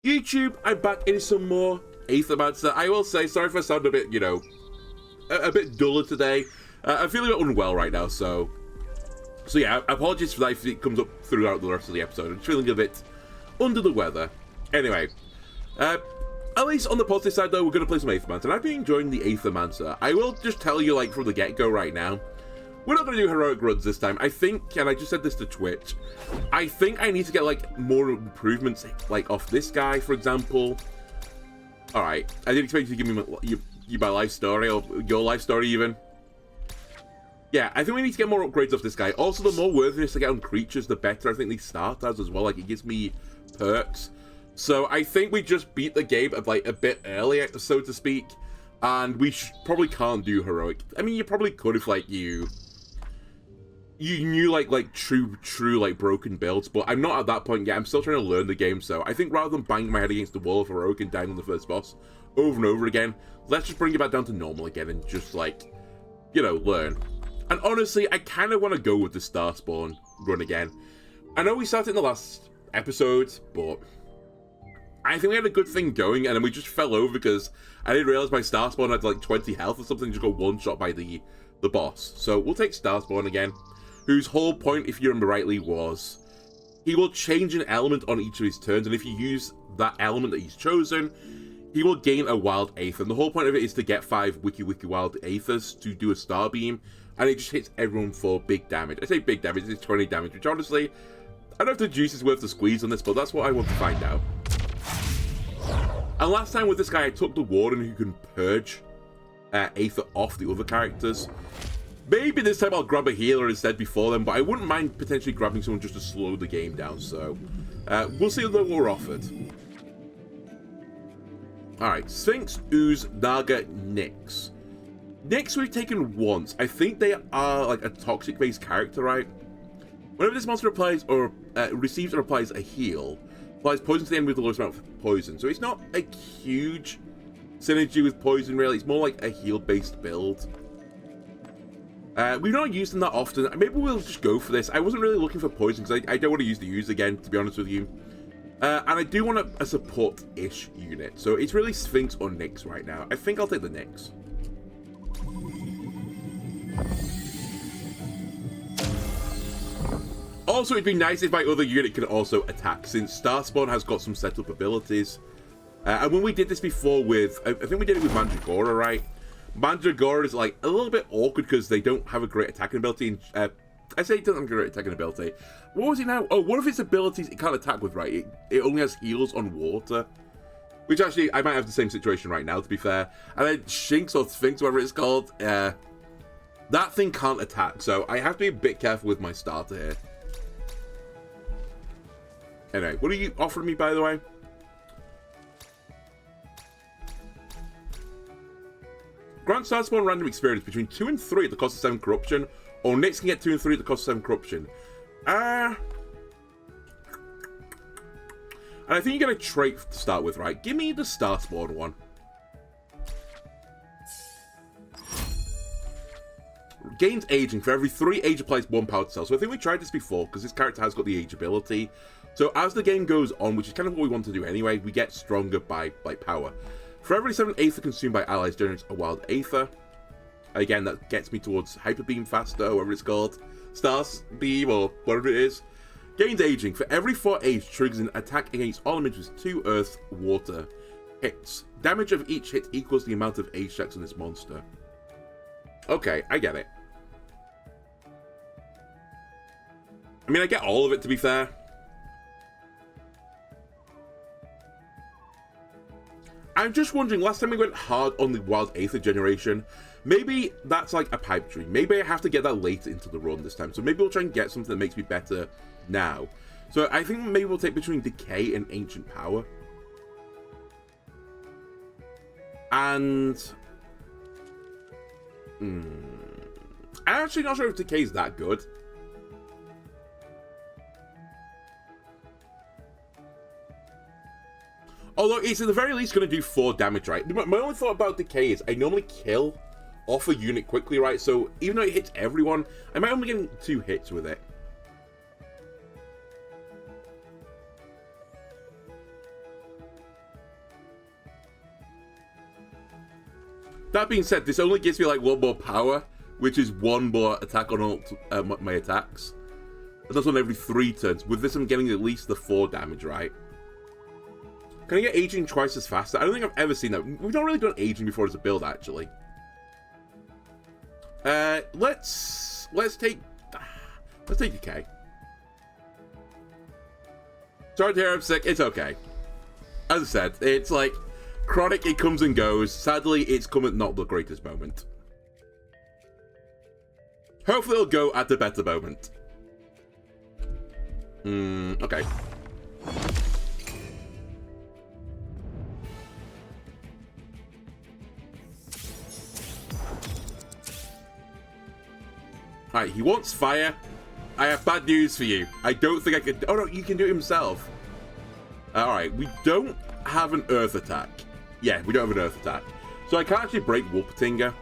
YouTube, I'm back in some more Aethermancer. I will say, sorry if I sound a bit, you know, a bit duller today. I'm feeling a bit unwell right now, so yeah, apologies for that if it comes up throughout the rest of the episode. I'm feeling a bit under the weather. Anyway, at least on the positive side though, we're going to play some Aethermancer, and I've been enjoying the Aethermancer. I will just tell you, like, from the get-go right now, we're not going to do heroic runs this time. I think, and I just said this to Twitch, I think I need to get, like, more improvements, like, off this guy, for example. Alright, I didn't expect you to give me my life story, or your life story, even. Yeah, I think we need to get more upgrades off this guy. Also, the more worthiness I get on creatures, the better I think they start as well. Like, it gives me perks. So, I think we just beat the game, like, a bit earlier, so to speak. And we probably can't do heroic. I mean, you probably could if, like, you knew like true like broken builds, but I'm not at that point yet. I'm still trying to learn the game, so I think rather than banging my head against the wall of heroic and dying on the first boss over and over again, let's just bring it back down to normal again and just, like, you know, learn. And honestly, I kind of want to go with the Starspawn run again. I know we started in the last episode, but I think we had a good thing going, and then we just fell over because I didn't realize my Starspawn had like 20 health or something, just got one shot by the boss. So we'll take Starspawn again, whose whole point, if you remember rightly, was he will change an element on each of his turns, and if you use that element that he's chosen, he will gain a wild Aether. And the whole point of it is to get 5 wiki wild Aethers to do a star beam, and it just hits everyone for big damage. I say big damage, it's 20 damage, which honestly, I don't know if the juice is worth the squeeze on this, but that's what I want to find out. And last time with this guy, I took the warden who can purge Aether off the other characters. Maybe this time I'll grab a healer instead before them, but I wouldn't mind potentially grabbing someone just to slow the game down, so we'll see what we're offered. Alright, Sphinx, Ooze, Naga, Nyx. Nyx we've taken once. I think they are like a toxic-based character, right? Whenever this monster applies or receives or applies a heal, applies poison to the enemy with the lowest amount of poison. So it's not a huge synergy with poison, really. It's more like a heal-based build. We've not used them that often. Maybe we'll just go for this. I wasn't really looking for poison because I don't want to use the Ooze again, to be honest with you. And I do want a support-ish unit. So it's really Sphinx or Nyx right now. I think I'll take the Nyx. Also, it'd be nice if my other unit can also attack, since Starspawn has got some setup abilities. And when we did this before with, I think we did it with Mandragora, right? Mandragora is like a little bit awkward because they don't have a great attacking ability. I say it doesn't have a great attacking ability. What was it now? Oh, one of its abilities it can't attack with, right? It only has heals on water. Which actually, I might have the same situation right now, to be fair. And then Shinx or Sphinx, whatever it's called, that thing can't attack. So I have to be a bit careful with my starter here. Anyway, what are you offering me, by the way? Grant Starspawn random experience between 2 and 3 at the cost of 7 corruption, or Nyx can get 2 and 3 at the cost of 7 corruption. And I think you get a trait to start with, right? Give me the Starspawn one. Gains aging. For every 3 age applies 1 power to cell. So I think we tried this before, because this character has got the age ability. So as the game goes on, which is kind of what we want to do anyway, we get stronger by power. For every 7 Aether consumed by allies generates a wild Aether. Again, that gets me towards Hyper Beam faster, or whatever it's called. Stars Beam, or whatever it is. Gains aging. For every 4 age, triggers an attack against all enemies with 2 earth, water hits. Damage of each hit equals the amount of age checks on this monster. Okay, I get it. I mean, I get all of it, to be fair. I'm just wondering, last time we went hard on the wild Aether generation, maybe that's like a pipe dream. Maybe I have to get that later into the run this time. So maybe we'll try and get something that makes me better now. So I think maybe we'll take between Decay and Ancient Power. And I'm actually not sure if Decay is that good. Although it's at the very least going to do 4 damage, right? My only thought about Decay is I normally kill off a unit quickly, right? So even though it hits everyone, I might only get 2 hits with it. That being said, this only gives me like 1 more power, which is 1 more attack on all my attacks. And that's on every 3 turns. With this, I'm getting at least the 4 damage, right? Can I get aging twice as fast? I don't think I've ever seen that. We've not really done aging before as a build, actually. Let's take decay. Sorry to hear I'm sick. It's okay. As I said, it's like chronic. It comes and goes. Sadly, it's come at not the greatest moment. Hopefully, it'll go at the better moment. Okay. Alright, he wants fire. I have bad news for you. I don't think I can... Oh, no, you can do it himself. Alright, we don't have an earth attack. Yeah, we don't have an earth attack. So I can't actually break Wolpertinger.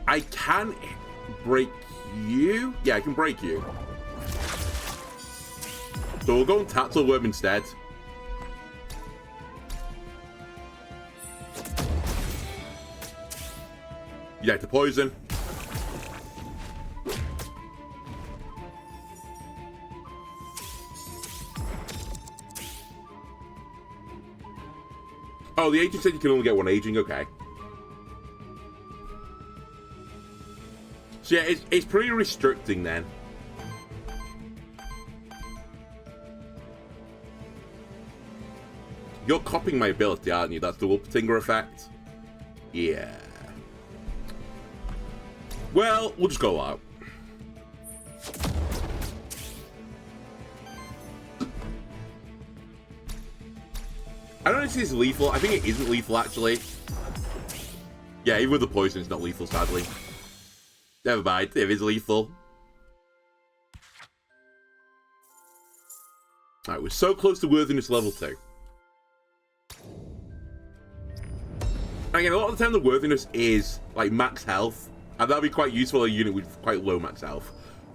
I can break you? Yeah, I can break you. So we'll go on Tatzelworm instead. You like to poison. Oh, the agent said you can only get 1 aging. Okay. So yeah, it's pretty restricting then. You're copying my ability, aren't you? That's the Wolpertinger effect. Yeah. Well, we'll just go out. I don't know if this is lethal. I think it isn't lethal, actually. Yeah, even with the poison, it's not lethal, sadly. Never mind, it is lethal. Alright, we're so close to worthiness level 2. Again, a lot of the time the worthiness is, like, max health. And that'd be quite useful in a unit with quite low max health.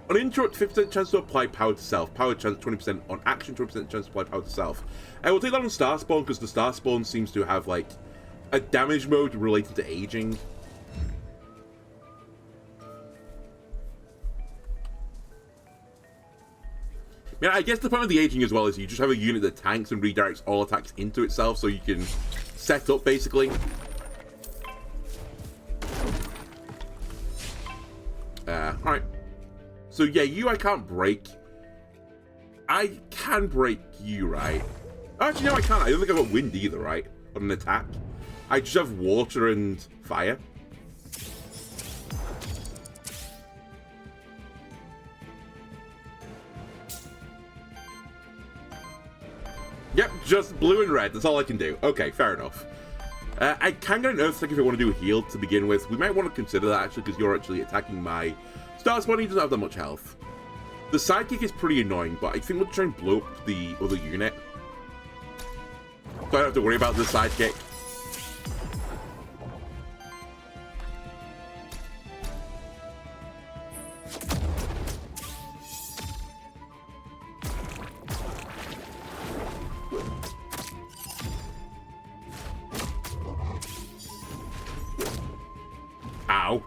On interrupt, 50% chance to apply power to self. Power chance, 20% on action, 20% chance to apply power to self. I will take that on Starspawn, because the Starspawn seems to have, like, a damage mode related to aging. Yeah, I guess the point of the aging as well is you just have a unit that tanks and redirects all attacks into itself, so you can set up, basically. Alright. So, yeah, you I can't break. I can break you, right? Actually, no, I can't. I don't think I've got wind either, right? On an attack. I just have water and fire. Yep, just blue and red. That's all I can do. Okay, fair enough. I can get an earth attack if I want to do a heal to begin with. We might want to consider that, actually, because you're actually attacking my Starspawn. He doesn't have that much health. The sidekick is pretty annoying, but I think we'll try and blow up the other unit. So I don't have to worry about the sidekick. Ow.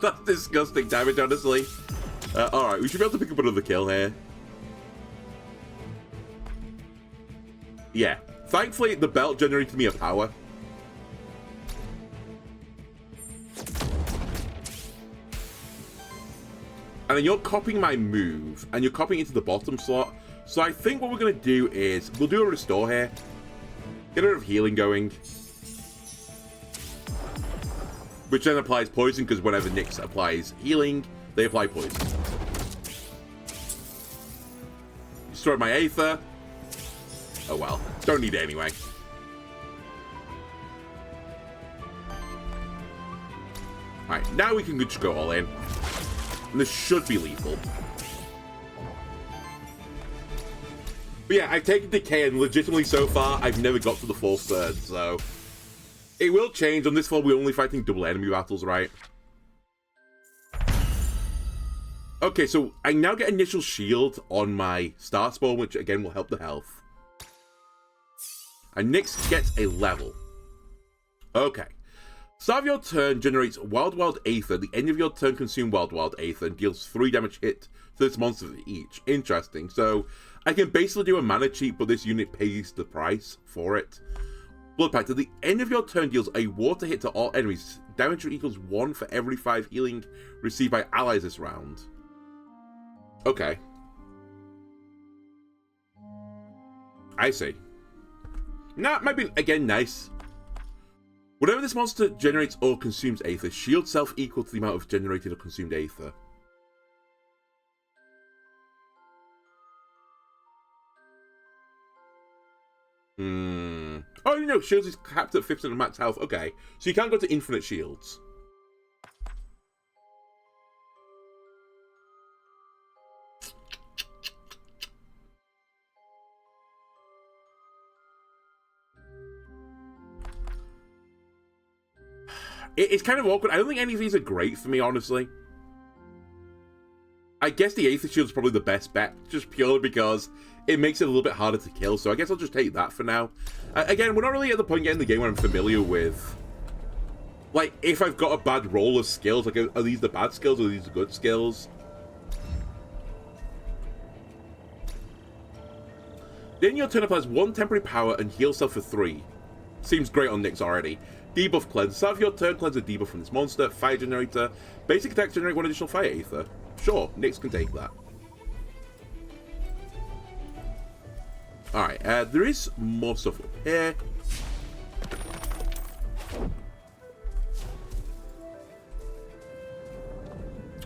That's disgusting damage, honestly. Alright, we should be able to pick up another kill here. Yeah. Thankfully, the belt generated me a power. And then you're copying my move, and you're copying into the bottom slot. So I think what we're going to do is, we'll do a restore here. Get a bit of healing going. Which then applies poison, because whenever Nyx applies healing, they apply poison. Destroy my Aether. Oh well, don't need it anyway. Alright, now we can just go all in. And this should be lethal. But yeah, I've taken Decay, and legitimately so far, I've never got to the 4th third, so... It will change. On this floor, we're only fighting double enemy battles, right? Okay, so I now get initial shield on my Starspawn, which again will help the health. And Nyx gets a level. Okay. Start of your turn generates Wild Aether. At the end of your turn, consume Wild Aether and deals 3 damage hit to this monster each. Interesting. So I can basically do a mana cheat, but this unit pays the price for it. Blood Pact. At the end of your turn, deals a water hit to all enemies. Damage equals 1 for every 5 healing received by allies this round. Okay. I see. Nah, might be, again, nice. Whenever this monster generates or consumes Aether, shield self equal to the amount of generated or consumed Aether. Oh, no, shields is capped at 50% of max health. Okay, so you can't go to infinite shields. It's kind of awkward. I don't think any of these are great for me, honestly. I guess the Aether Shield is probably the best bet, just purely because it makes it a little bit harder to kill, so I guess I'll just take that for now. Again, we're not really at the point yet in the game where I'm familiar with, like, if I've got a bad roll of skills, like, are these the bad skills or are these the good skills? Then your turn applies 1 temporary power and heal self for 3. Seems great on Nyx already. Debuff cleanse. Start of your turn, cleanse a debuff from this monster. Fire generator. Basic attack generate 1 additional fire Aether. Sure, Nyx can take that. Alright, there is more stuff up here.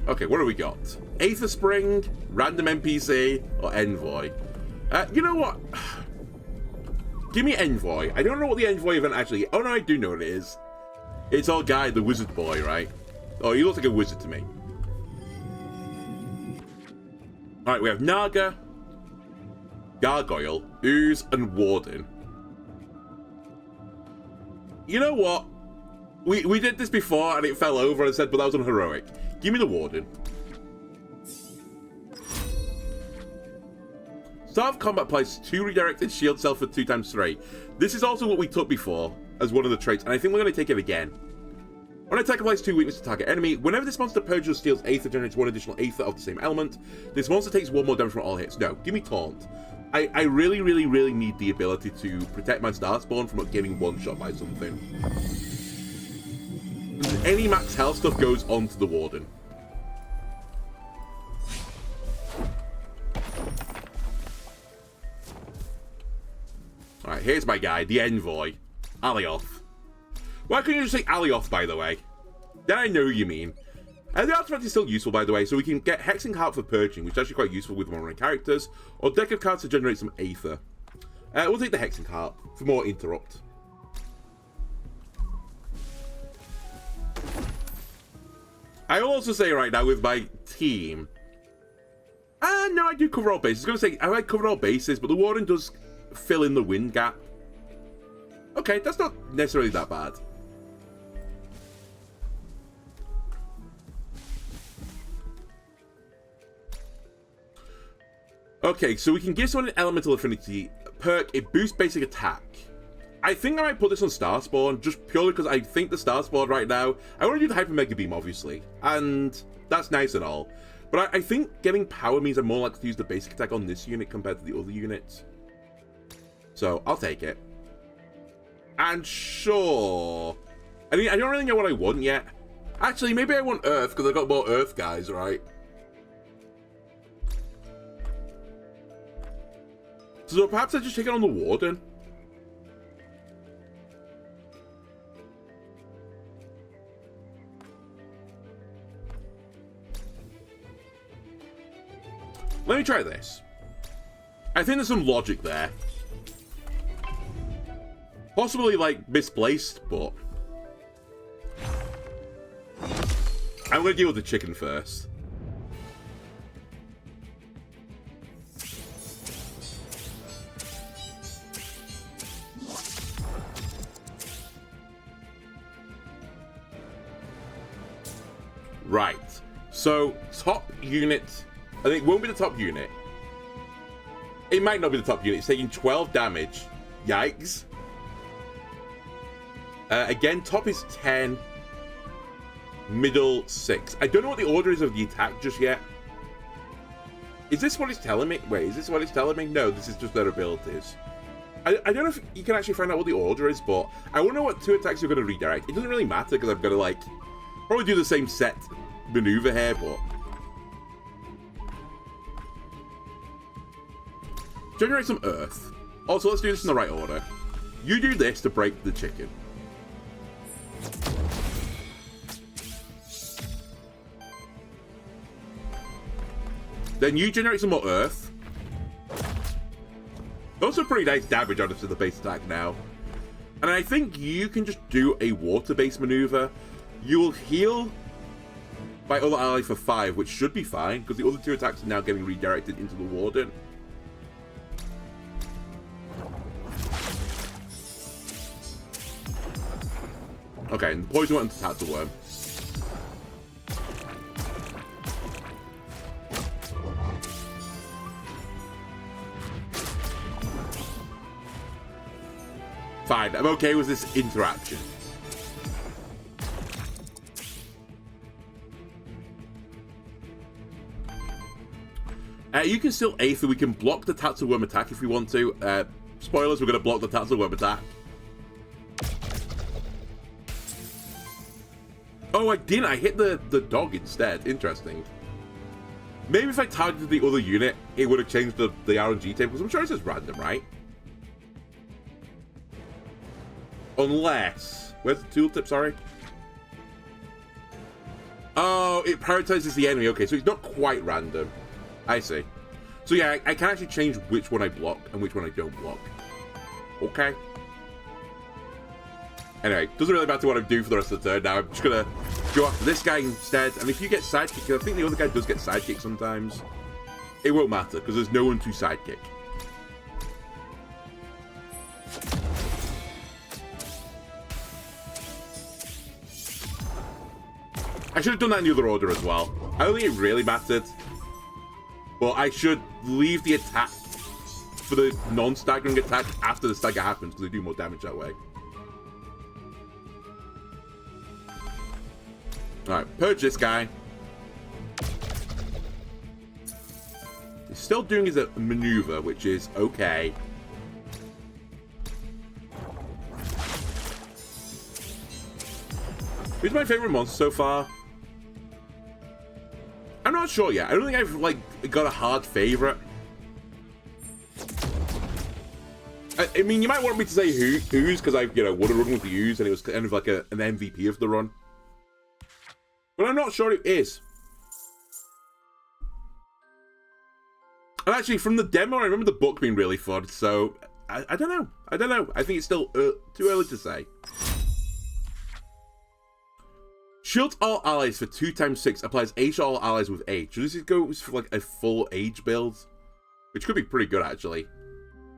Okay, what do we got? Aether Spring, random NPC, or Envoy. You know what? Give me Envoy. I don't know what the Envoy event actually is. Oh no, I do know what it is. It's our guy, the wizard boy, right? Oh, he looks like a wizard to me. Alright, we have Naga, Gargoyle, Ooze, and Warden. You know what? We did this before and it fell over and I said, but that was unheroic. Give me the Warden. Start of combat applies 2 redirected shield self for 2 times 3. This is also what we took before as one of the traits, and I think we're going to take it again. When attack applies 2 weakness to target enemy, whenever this monster purges or steals Aether, generates 1 additional Aether of the same element. This monster takes 1 more damage from all hits. No, give me Taunt. I really need the ability to protect my Starspawn from not getting one-shot by something. Any max health stuff goes onto the Warden. Alright, here's my guy, the Envoy. Alioth. Why couldn't you just say Alioth, by the way? Then I know who you mean. And the artifact is still useful, by the way, so we can get Hexing Harp for purging, which is actually quite useful with one of our characters, or deck of cards to generate some Aether. We'll take the Hexing Harp for more interrupt. I will also say right now with my team... no, I do cover all bases. I was going to say, I like cover all bases, but the Warden does fill in the wind gap. Okay, that's not necessarily that bad. Okay, so we can give someone an elemental affinity perk. It boosts basic attack. I think I might put this on Starspawn, just purely because I think the Starspawn right now... I want to do the Hyper Mega Beam, obviously, and that's nice and all. But I think getting power means I'm more likely to use the basic attack on this unit compared to the other units. So, I'll take it. And sure... I mean, I don't really know what I want yet. Actually, maybe I want Earth, because I've got more Earth guys, right? So perhaps I just take it on the Warden? Let me try this. I think there's some logic there. Possibly, like, misplaced, but... I'm going to deal with the chicken first. Right. So, top unit... I think it won't be the top unit. It might not be the top unit. It's taking 12 damage. Yikes. Again, top is 10. Middle 6. I don't know what the order is of the attack just yet. Is this what it's telling me? Wait, is this what it's telling me? No, this is just their abilities. I don't know if you can actually find out what the order is, but I want to know what 2 attacks you're going to redirect. It doesn't really matter because I'm going to, like, probably do the same set maneuver here, but... Generate some earth. Also, let's do this in the right order. You do this to break the chicken. Then you generate some more earth. Also pretty nice damage on us to the base attack now. And I think you can just do a water-based maneuver. You will heal by other ally for 5, which should be fine, because the other 2 attacks are now getting redirected into the warden. Okay, and the poison went into Tatsu Worm. Fine, I'm okay with this interaction. You can still Aether. We can block the Tatsu Worm attack if we want to. Spoilers, we're going to block the Tatsu Worm attack. Oh, I didn't. I hit the dog instead. Interesting. Maybe if I targeted the other unit, it would have changed the RNG table, because I'm sure it says random, right? Unless... Where's the tooltip, sorry? Oh, it prioritizes the enemy. Okay, so it's not quite random. I see. So yeah, I can actually change which one I block and which one I don't block. Okay. Anyway, doesn't really matter what I do for the rest of the turn now. I'm just going to go after this guy instead. And if you get sidekick, I think the other guy does get sidekick sometimes. It won't matter, because there's no one to sidekick. I should have done that in the other order as well. I don't think it really mattered. But I should leave the attack for the non-staggering attack after the stagger happens, because they do more damage that way. Alright, purge this guy. He's still doing his maneuver, which is okay. Who's my favorite monster so far? I'm not sure yet. I don't think I've, like, got a hard favorite. I mean, you might want me to say Ooze, because I, you know, would have run with the Ooze, and it was kind of like an MVP of the run. But I'm not sure it is. And actually, from the demo, I remember the book being really fun, so I don't know. I don't know. I think it's still too early to say. Shield all allies for 2x6 applies Age to all allies with Age. So this goes for like a full Age build, which could be pretty good actually.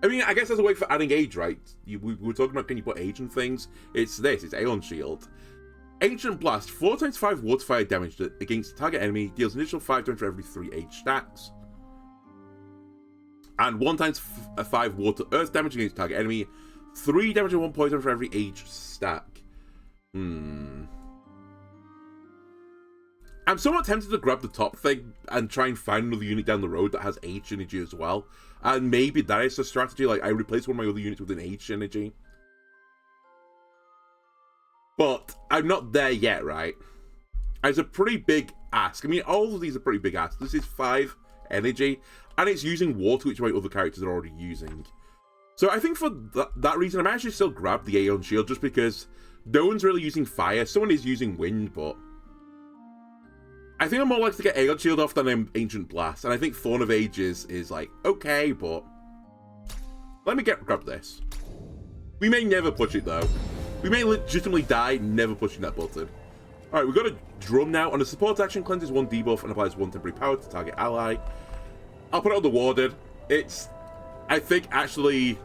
I mean, I guess there's a way for adding Age, right? We were talking about can you put Age in things? It's this. It's Aeon Shield. Ancient Blast, 4x5 water fire damage against the target enemy, deals an additional 5 damage for every 3 Age stacks. And 1x5 water earth damage against the target enemy, 3 damage and 1 poison for every Age stack. I'm somewhat tempted to grab the top thing and try and find another unit down the road that has H energy as well. And maybe that is the strategy, like I replace one of my other units with an H energy. But I'm not there yet, right? It's a pretty big ask. I mean, all of these are pretty big asks. This is 5 energy, and it's using water, which my other characters are already using. So I think for that reason, I'm actually still grab the Aeon Shield, just because no one's really using fire. Someone is using wind, but I think I'm more likely to get Aeon Shield off than Ancient Blast. And I think Thorn of Ages is like, okay, but let me grab this. We may never push it, though. We may legitimately die never pushing that button. Alright, we've got a drum now. On a support action, cleanses 1 debuff and applies 1 temporary power to target ally. I'll put it on the warden. It's, I think, actually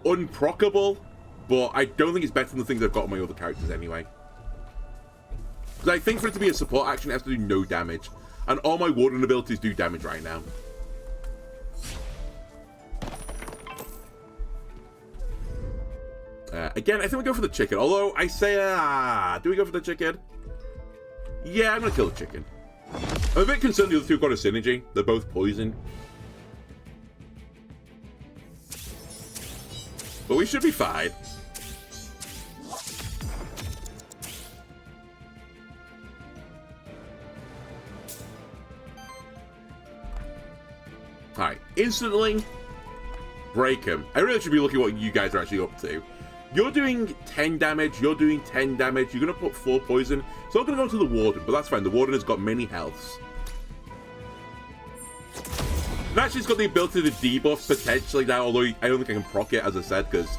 unproccable, but I don't think it's better than the things I've got on my other characters anyway. Because I think for it to be a support action, it has to do no damage. And all my warden abilities do damage right now. Again, I think we go for the chicken. Although, I say, do we go for the chicken? Yeah, I'm gonna kill the chicken. I'm a bit concerned the other two got a synergy. They're both poison. But we should be fine. Alright, instantly break him. I really should be looking at what you guys are actually up to. You're doing 10 damage, you're doing 10 damage, you're going to put 4 poison. So I'm going to go to the warden, but that's fine. The warden has got many healths. And actually, it's got the ability to debuff potentially now, although I don't think I can proc it, as I said, because,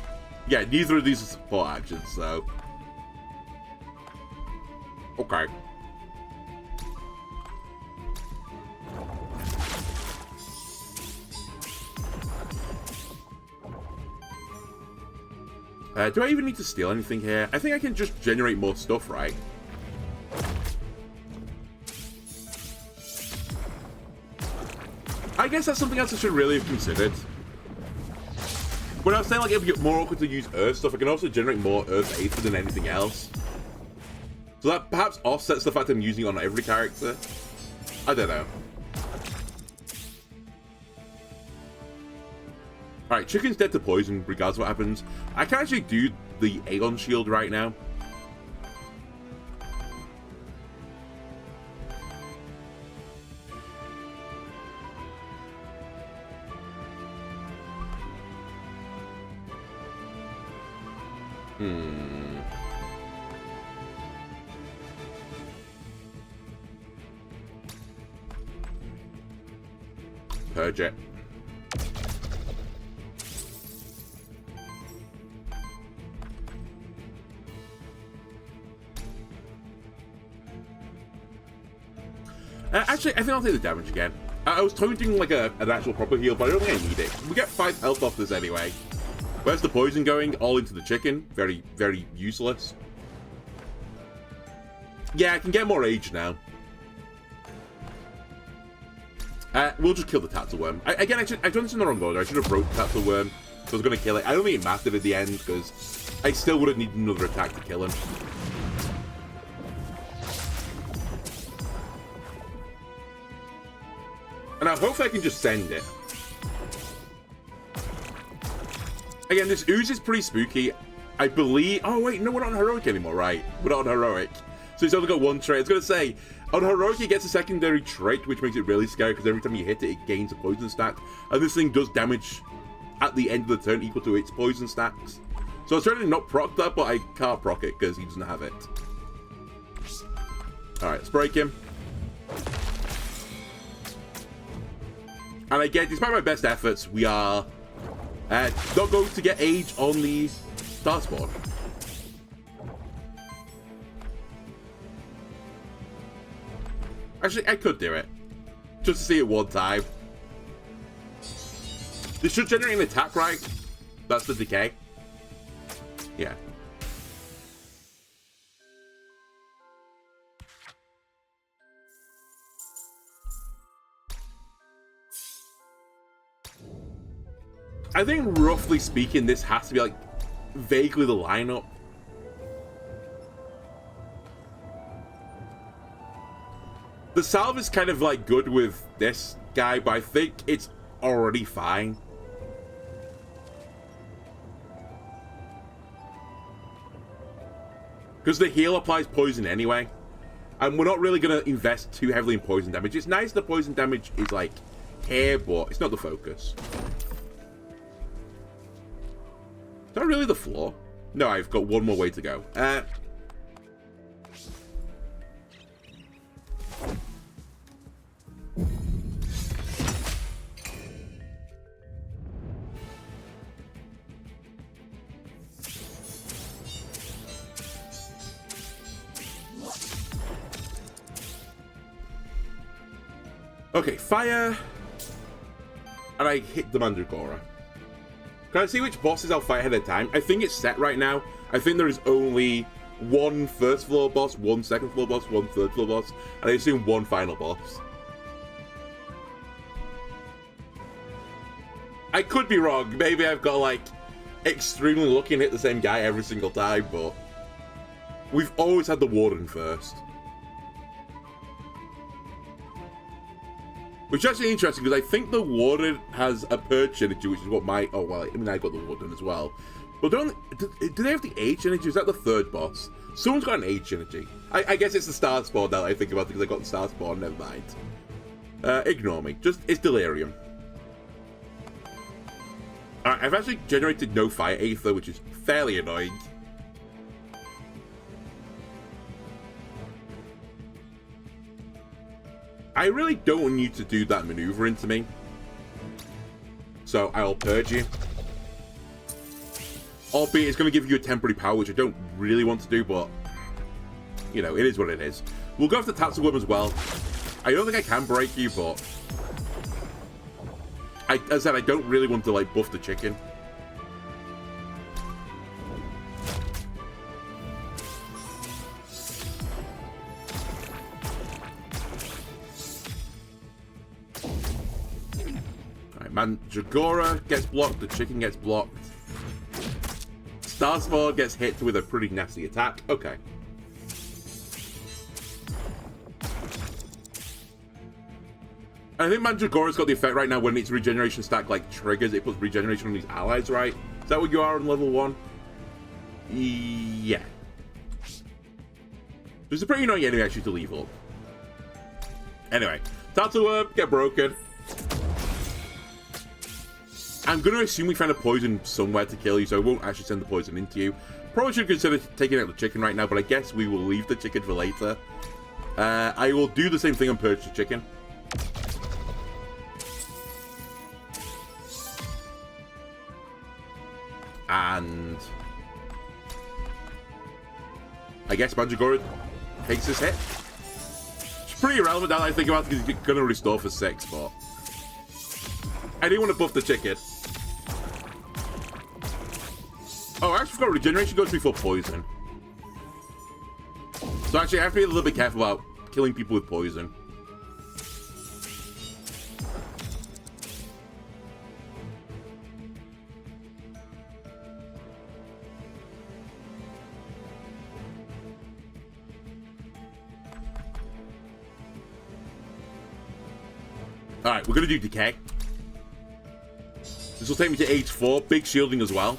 yeah, neither of these are support actions, so. Okay. Do I even need to steal anything here? I think I can just generate more stuff, right? I guess that's something else I should really have considered. When I was saying, like, it'd be more awkward to use Earth stuff, I can also generate more Earth Aether than anything else. So that perhaps offsets the fact I'm using it on every character. I don't know. Alright, chicken's dead to poison, regardless of what happens. I can actually do the Aeon Shield right now. Purge it. Actually, I think I'll take the damage again. I was taunting like an actual proper heal, but I don't think I need it. We get 5 health off this anyway. Where's the poison going? All into the chicken. Very, very useless. Yeah, I can get more age now. We'll just kill the Tatzelworm. Again, I've done this in the wrong order. I should have broke the Tatzelworm, so I was going to kill it. I don't think it mattered at the end, because I still would have needed another attack to kill him. And I hope I can just send it. Again, this ooze is pretty spooky. I believe... Oh, wait, no, we're not on Heroic anymore, right? We're not on Heroic. So it's only got 1 trait. I was going to say, on Heroic, it gets a secondary trait, which makes it really scary, because every time you hit it, it gains a poison stack. And this thing does damage at the end of the turn equal to its poison stacks. So I was trying to not proc that, but I can't proc it, because he doesn't have it. Alright, let's break him. And again, despite my best efforts, we are not going to get age on the Starspawn. Actually, I could do it. Just to see it one time. This should generate an attack, right? That's the decay. Yeah. I think, roughly speaking, this has to be, like, vaguely the lineup. The salve is kind of, like, good with this guy, but I think it's already fine. Because the heal applies poison anyway. And we're not really going to invest too heavily in poison damage. It's nice the poison damage is, like, here, but it's not the focus. Is that really the floor? No, I've got one more way to go. Okay, fire. And I hit the Mandragora. Can I see which bosses I'll fight ahead of time? I think it's set right now. I think there is only 1 first floor boss, 1 second floor boss, 1 third floor boss, and I assume 1 final boss. I could be wrong. Maybe I've got like extremely lucky and hit the same guy every single time, but we've always had the warden first. Which is actually interesting, because I think the warden has a perch energy, which is what my... Oh, well, I mean, I got the warden as well. But do they have the H energy? Is that the third boss? Someone's got an H energy. I guess it's the Starspawn now that I think about it, because I got the Starspawn, never mind. Ignore me. Just, it's delirium. Alright, I've actually generated no fire aether, which is fairly annoying. I really don't want you to do that maneuver into me. So I'll purge you. Albeit it's going to give you a temporary power, which I don't really want to do, but, you know, it is what it is. We'll go after Tatsuworm as well. I don't think I can break you, but as I said, I don't really want to, like, buff the chicken. Alright, Mandragora gets blocked, the chicken gets blocked. Starspawn gets hit with a pretty nasty attack. Okay. I think Mandragora's got the effect right now when its regeneration stack like triggers, it puts regeneration on these allies, right? Is that what you are on level 1? Yeah. It's a pretty annoying enemy actually to leave up. Anyway, Tatsuworm, get broken. I'm going to assume we found a poison somewhere to kill you, so I won't actually send the poison into you. Probably should consider taking out the chicken right now, but I guess we will leave the chicken for later. I will do the same thing on Purge the Chicken. And I guess Mandragora takes this hit. It's pretty irrelevant now that I think about it, because he's going to restore for 6, but I didn't want to buff the chicken. Oh, I actually forgot regeneration goes before poison. So actually, I have to be a little bit careful about killing people with poison. Alright, we're going to do Decay. This will take me to age 4. Big shielding as well.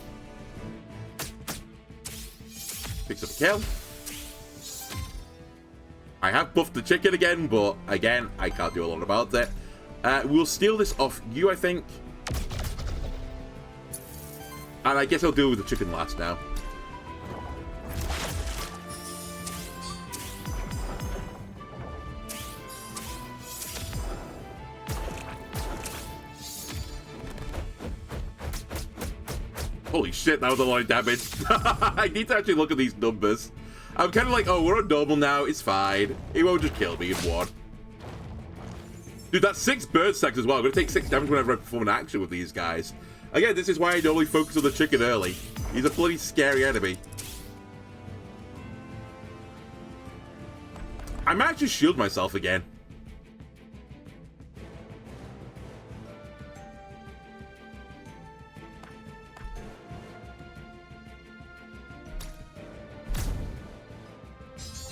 Picks up a kill. I have buffed the chicken again, but again, I can't do a lot about it. We'll steal this off you, I think. And I guess I'll deal with the chicken last now. Holy shit, that was a lot of damage. I need to actually look at these numbers. I'm kind of like, oh, we're on normal now. It's fine. He won't just kill me in one. Dude, that's 6 bird stacks as well. I'm going to take 6 damage whenever I perform an action with these guys. Again, this is why I normally focus on the chicken early. He's a bloody scary enemy. I might just shield myself again.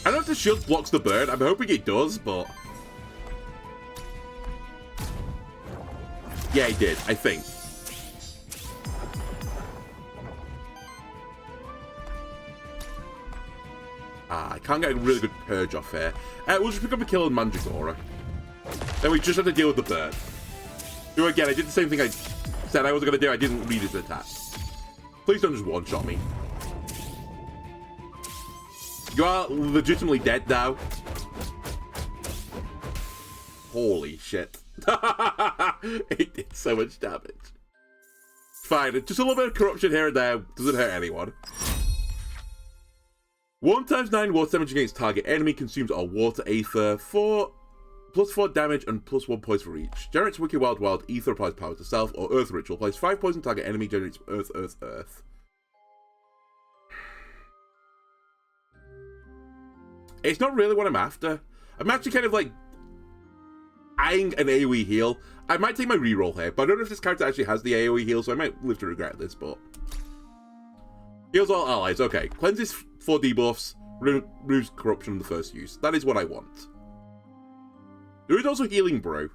I don't know if the shield blocks the bird. I'm hoping it does, but yeah, it did, I think. I can't get a really good purge off here. We'll just pick up a kill on Mandragora. Then we just have to deal with the bird. So again, I did the same thing I said I was going to do. I didn't read his attack. Please don't just one-shot me. You are legitimately dead now. Holy shit. It did so much damage. Fine, just a little bit of corruption here and there. Doesn't hurt anyone. 1 times 9 water damage against target enemy consumes our water aether. +4 damage and +1 poison for each. Generates wicked wild ether, applies power to self, or earth ritual. Applies 5 poison target enemy, generates earth. It's not really what I'm after. I'm actually kind of like eyeing an AoE heal. I might take my reroll here, but I don't know if this character actually has the AoE heal, so I might live to regret this, but Heals all allies. Okay. Cleanses 4 debuffs. Removes corruption on the first use. That is what I want. There is also healing brew.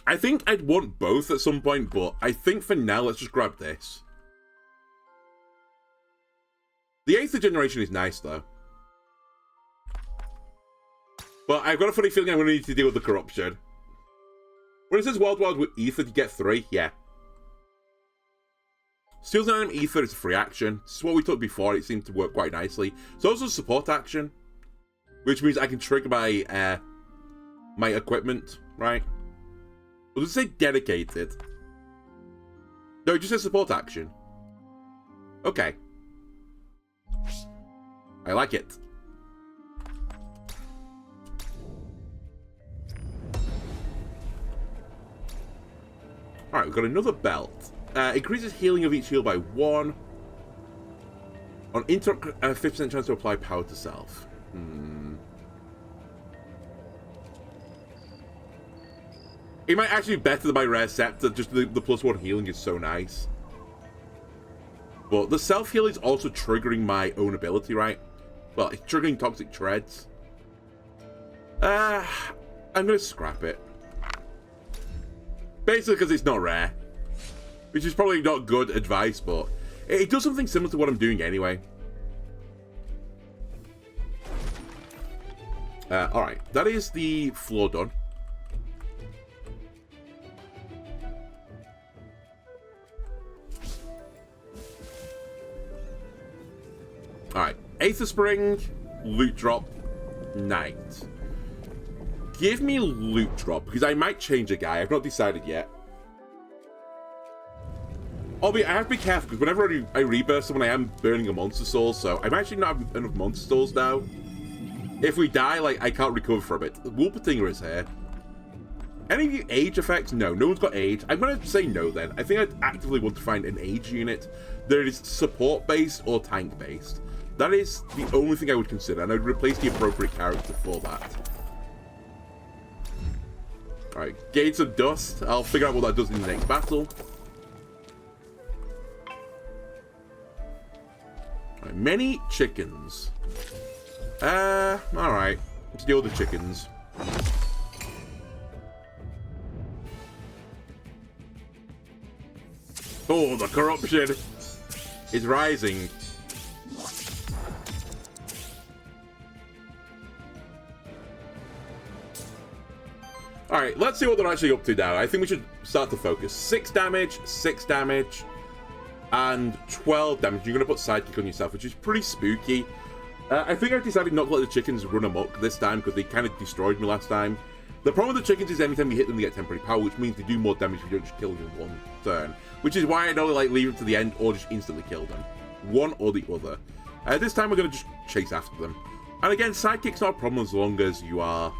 I think I'd want both at some point, but I think for now, let's just grab this. The Aether generation is nice, though. But I've got a funny feeling I'm going to need to deal with the corruption. When it says Wild with Ether, you get 3? Yeah. Steals an enemy Ether is a free action. This is what we talked before. It seemed to work quite nicely. It's also a support action, which means I can trigger my my equipment, right? Or does it say dedicated? No, it just says support action. Okay. I like it. Alright, we've got another belt. Increases healing of each heal by 1. On interrupt, 50% chance to apply power to self. It might actually be better than my rare scepter. Just the +1 healing is so nice. But the self heal is also triggering my own ability, right? Well, it's triggering toxic treads. I'm gonna scrap it. Basically because it's not rare. Which is probably not good advice, but it does something similar to what I'm doing anyway. Alright, that is the floor done. Alright, Aether Spring, loot drop, night. Give me loot drop, because I might change a guy. I've not decided yet. Albeit, I have to be careful, because whenever I rebirth someone, I am burning a monster soul, so I'm actually not have enough monster souls now. If we die, like, I can't recover from it. Wolpertinger is here. Any of you age effects? No, no one's got age. I'm going to say no then. I think I'd actively want to find an age unit that is support-based or tank-based. That is the only thing I would consider, and I'd replace the appropriate character for that. Alright, Gates of Dust. I'll figure out what that does in the next battle. Right, many chickens. Alright. Let's deal with the chickens. Oh, the corruption is rising. Alright, let's see what they're actually up to now. I think we should start to focus. 6 damage, and 12 damage. You're going to put Sidekick on yourself, which is pretty spooky. I think I've decided not to let the chickens run amok this time, because they kind of destroyed me last time. The problem with the chickens is anytime you hit them, they get temporary power, which means they do more damage if you don't just kill them in one turn. Which is why I don't like leave them to the end or just instantly kill them. One or the other. This time we're going to just chase after them. And again, Sidekick's not a problem as long as you are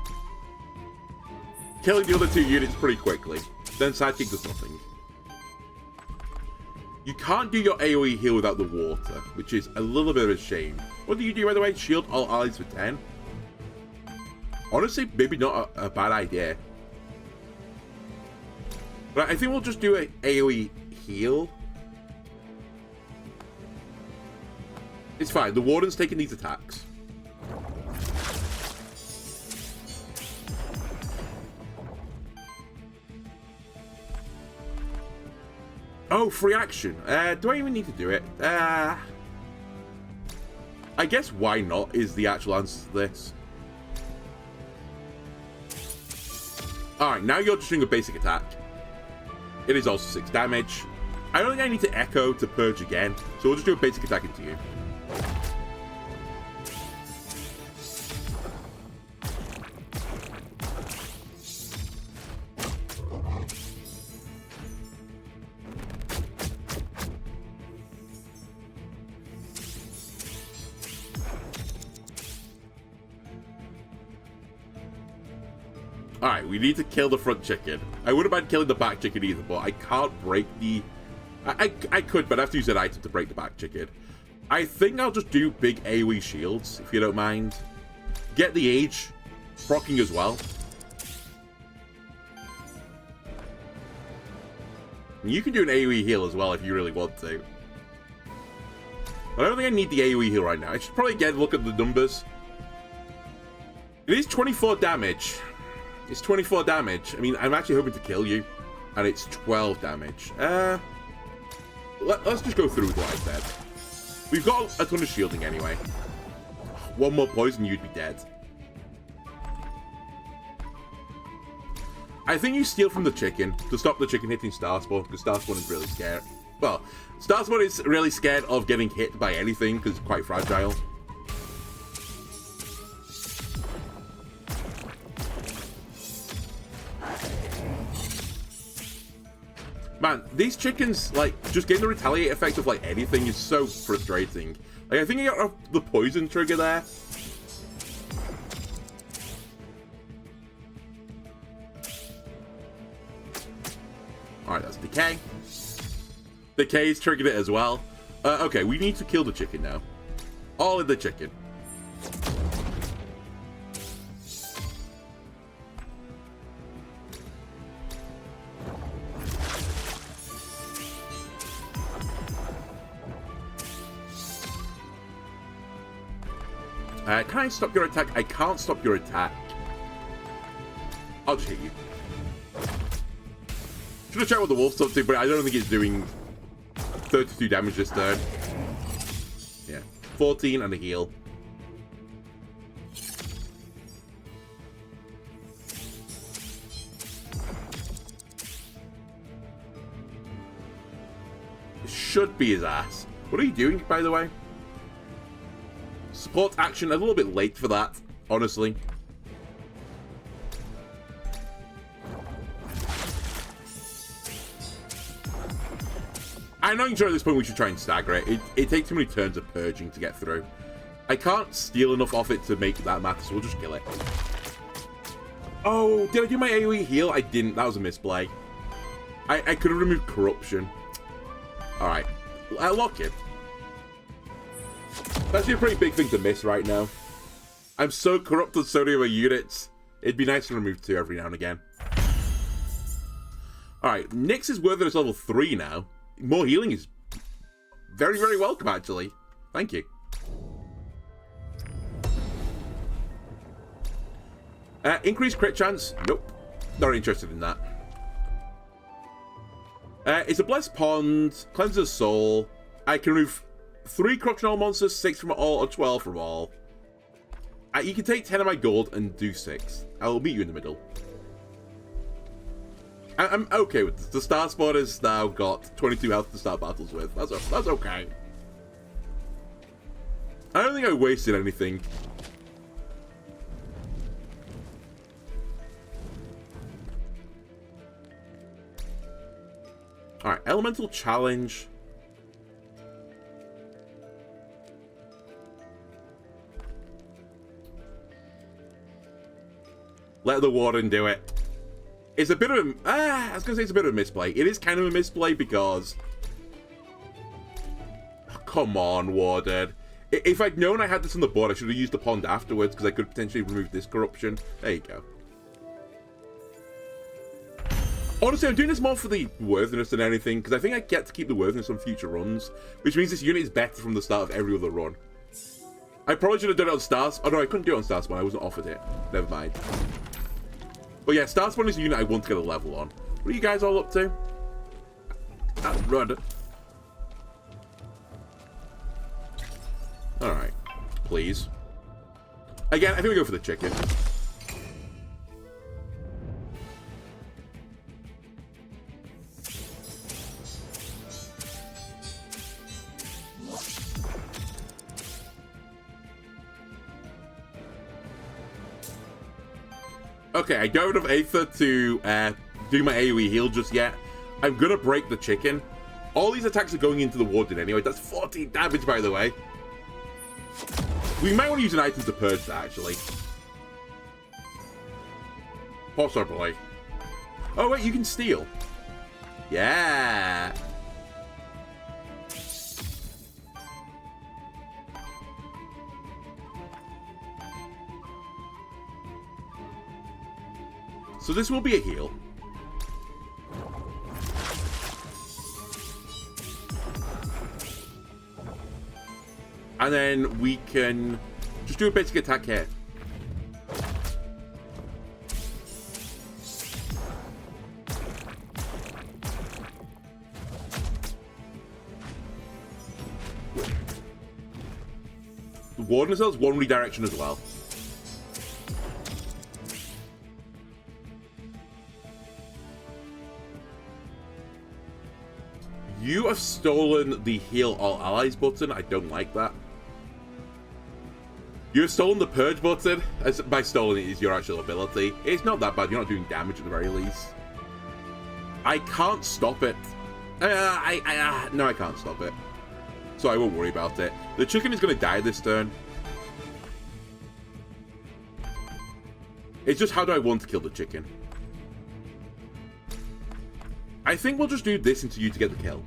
killing the other 2 units pretty quickly. Then Sidekick does nothing. You can't do your AoE heal without the water, which is a little bit of a shame. What do you do, by the way? Shield all allies for 10? Honestly, maybe not a bad idea. But I think we'll just do an AoE heal. It's fine. The warden's taking these attacks. Oh, free action. Do I even need to do it? I guess why not is the actual answer to this. Alright, now you're just doing a basic attack. It is also 6 damage. I don't think I need to echo to purge again, so we'll just do a basic attack into you. Alright, we need to kill the front chicken. I wouldn't mind killing the back chicken either, but I can't break the... I could, but I have to use an item to break the back chicken. I think I'll just do big AoE shields, if you don't mind. Get the age procking as well. You can do an AoE heal as well if you really want to. But I don't think I need the AoE heal right now. I should probably again look at the numbers. It is 24 damage. It's 24 damage. I mean, I'm actually hoping to kill you. And it's 12 damage. Let's just go through with what I said. We've got a ton of shielding anyway. One more poison, you'd be dead. I think you steal from the chicken to stop the chicken hitting Starspawn, because Starspawn is really scared. Well, Starspawn is really scared of getting hit by anything, because it's quite fragile. Man, these chickens, like, just getting the retaliate effect of, like, anything is so frustrating. Like, I think I got the poison trigger there. Alright, that's Decay. Decay's triggered it as well. Okay, we need to kill the chicken now. All of the chicken. Can I stop your attack? I can't stop your attack. I'll just hit you. Should have checked what the wolf's up to, but I don't think it's doing 32 damage this turn. Yeah, 14 and a heal. It should be his ass. What are you doing, by the way? Support action, a little bit late for that, honestly. I know at this point we should try and stagger it. It takes too many turns of purging to get through. I can't steal enough off it to make that matter, so we'll just kill it. Oh, did I do my AoE heal? I didn't. That was a misplay. I could have removed corruption. Alright. I'll lock it. That's a pretty big thing to miss right now. I'm so corrupt on so many of my units. It'd be nice to remove 2 every now and again. Alright, Nyx is worthiness level 3 now. More healing is very, very welcome, actually. Thank you. Increased crit chance? Nope. Not interested in that. It's a Blessed Pond, Cleanses Soul. I can remove 3 corruption all monsters, 6 from all, or 12 from all. You can take 10 of my gold and do 6. I will meet you in the middle. I'm okay with this. The Starspawn has now got 22 health to start battles with. That's okay. I don't think I wasted anything. Alright, Elemental Challenge. Let the warden do it. It's a bit of a... I was going to say it's a bit of a misplay. It is kind of a misplay because... Oh, come on, warden. If I'd known I had this on the board, I should have used the pond afterwards because I could potentially remove this corruption. There you go. Honestly, I'm doing this more for the worthiness than anything because I think I get to keep the worthiness on future runs, which means this unit is better from the start of every other run. I probably should have done it on Stars. Oh no, I couldn't do it on Starspawn. I wasn't offered it. Never mind. But yeah, Starspawn is a unit I want to get a level on. What are you guys all up to? Run. Alright. Please. Again, I think we go for the chicken. Okay, I don't have Aether to do my AoE heal just yet. I'm gonna break the chicken. All these attacks are going into the warden anyway. That's 14 damage, by the way. We might want to use an item to purge that, actually. Possibly. Oh, wait, you can steal. Yeah. So this will be a heal. And then we can just do a basic attack here. The warden has one redirection as well. You have stolen the heal all allies button. I don't like that. You have stolen the purge button. As by stolen it is your actual ability. It's not that bad. You're not doing damage at the very least. I can't stop it. No, I can't stop it. So I won't worry about it. The chicken is going to die this turn. It's just how do I want to kill the chicken? I think we'll just do this into you to get the kill.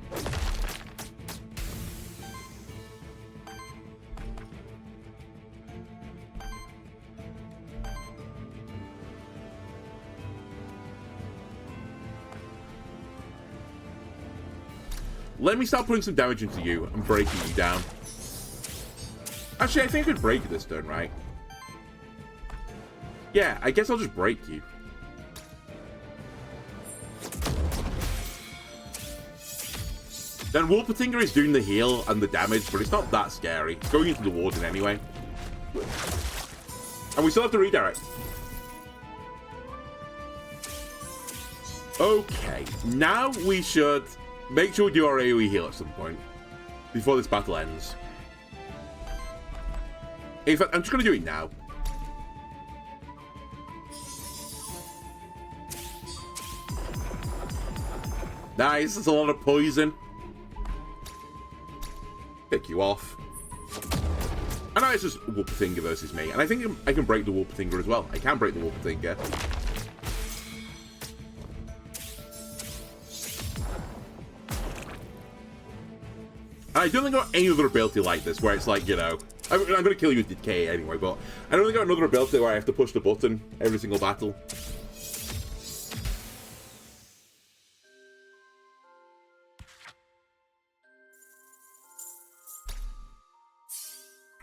Let me start putting some damage into you and breaking you down. Actually, I think I could break you this turn, right? Yeah, I guess I'll just break you. Then Wolpertinger is doing the heal and the damage, but it's not that scary. It's going into the warden anyway. And we still have to redirect. Okay, now we should make sure we do our AoE heal at some point before this battle ends. In fact, I'm just going to do it now. Nice, that's a lot of poison. Pick you off. And now it's just Wolpertinger versus me. And I think I can break the Wolpertinger as well. I can break the Wolpertinger. And I don't think I've got any other ability like this where it's like, you know, I'm going to kill you with decay anyway, but I don't think I've got another ability where I have to push the button every single battle.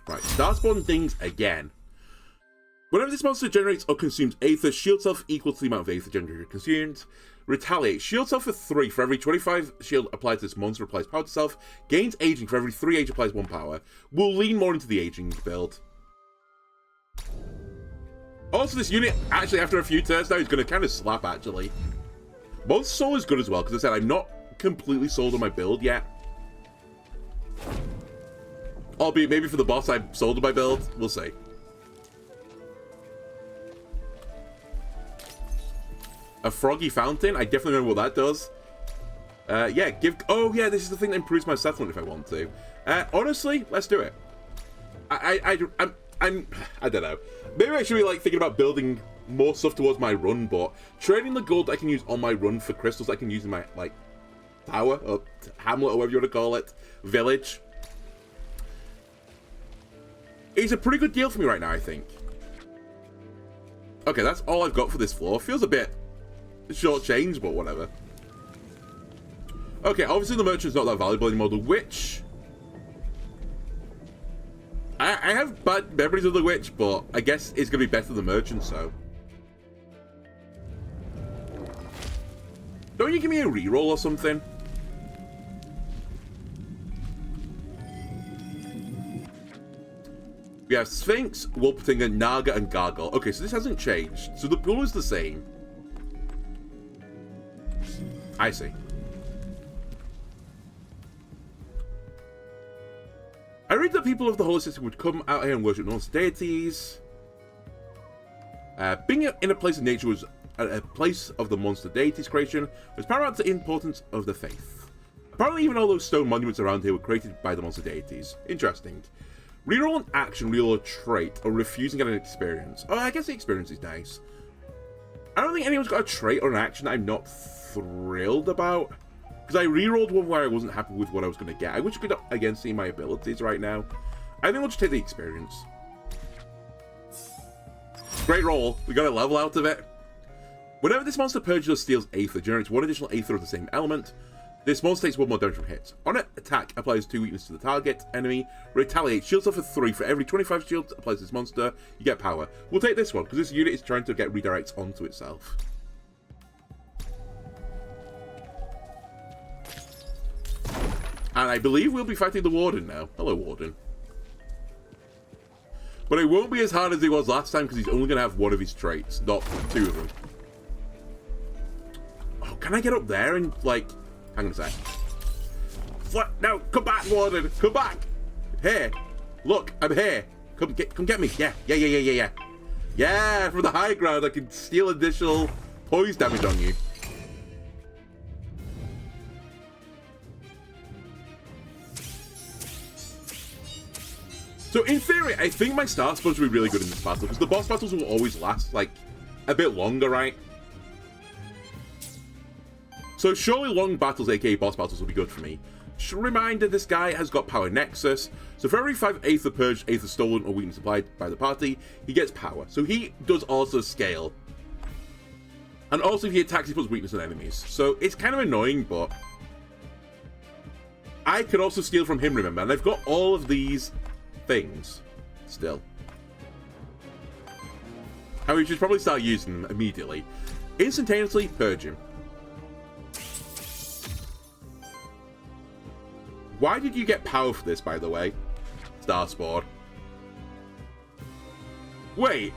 Right, Starspawn dings again. Whenever this monster generates or consumes Aether, shield self equal to the amount of Aether generated consumed. Retaliate. Shield self for 3 for every 25 shield applied to this monster applies power to self. Gains aging for every 3 age applies 1 power. We'll lean more into the aging build. Also, this unit, actually, after a few turns now, is going to kind of slap, actually. Monster Soul is good as well, because I said I'm not completely sold on my build yet. Albeit, maybe for the boss, I'm sold on my build. We'll see. A Froggy Fountain? I definitely remember what that does. Yeah, give... Oh, yeah, this is the thing that improves my settlement if I want to. Honestly, let's do it. I don't know. Maybe I should be, like, thinking about building more stuff towards my run, but trading the gold I can use on my run for crystals I can use in my, like, tower, or hamlet, or whatever you want to call it, village. It's a pretty good deal for me right now, I think. Okay, that's all I've got for this floor. Feels a bit short-changed, but whatever. Okay, obviously the merchant's not that valuable anymore. The witch... I have bad memories of the witch, but I guess it's going to be better than the merchant, so... Don't you give me a reroll or something? We have Sphinx, Wolpertinger, Naga, and Gargoyle. Okay, so this hasn't changed. So the pool is the same. I see. I read that people of the Holy System would come out here and worship Norse deities. Being in a place of nature was a place of the monster deities creation was paramount to the importance of the faith. Apparently even all those stone monuments around here were created by the monster deities. Interesting. Reroll an action, reroll a trait, or refusing an experience. Oh, I guess the experience is nice. I don't think anyone's got a trait or an action that I'm not thrilled about. Because I rerolled one where I wasn't happy with what I was going to get. I wish I could, again, see my abilities right now. I think we'll just take the experience. Great roll. We got a level out of it. Whenever this monster purges or steals Aether, generates 1 additional Aether of the same element. This monster takes 1 more damage from hits. On an attack, applies 2 weakness to the target enemy. Retaliate, shields off for 3. For every 25 shields applies to this monster, you get power. We'll take this one, because this unit is trying to get redirects onto itself. And I believe we'll be fighting the Warden now. Hello, Warden. But it won't be as hard as it was last time, because he's only going to have 1 of his traits, not 2 of them. Oh, can I get up there and, like... Hang on a sec. What? No, come back, Warden. Come back. Here. Look, I'm here. Come get me. Yeah. Yeah, from the high ground, I can steal additional poise damage on you. So, in theory, I think my Starspawn will be really good in this battle, because the boss battles will always last, like, a bit longer, right? So surely long battles, aka boss battles, will be good for me. Reminder, this guy has got Power Nexus, so for every 5 Aether Purged, Aether Stolen, or weakness applied by the party, he gets power. So he does also scale. And also if he attacks, he puts weakness on enemies. So it's kind of annoying, but... I could also steal from him, remember, and I've got all of these things still. And we should probably start using them immediately. Instantaneously purge him. Why did you get power for this, by the way? Starspawn. Wait.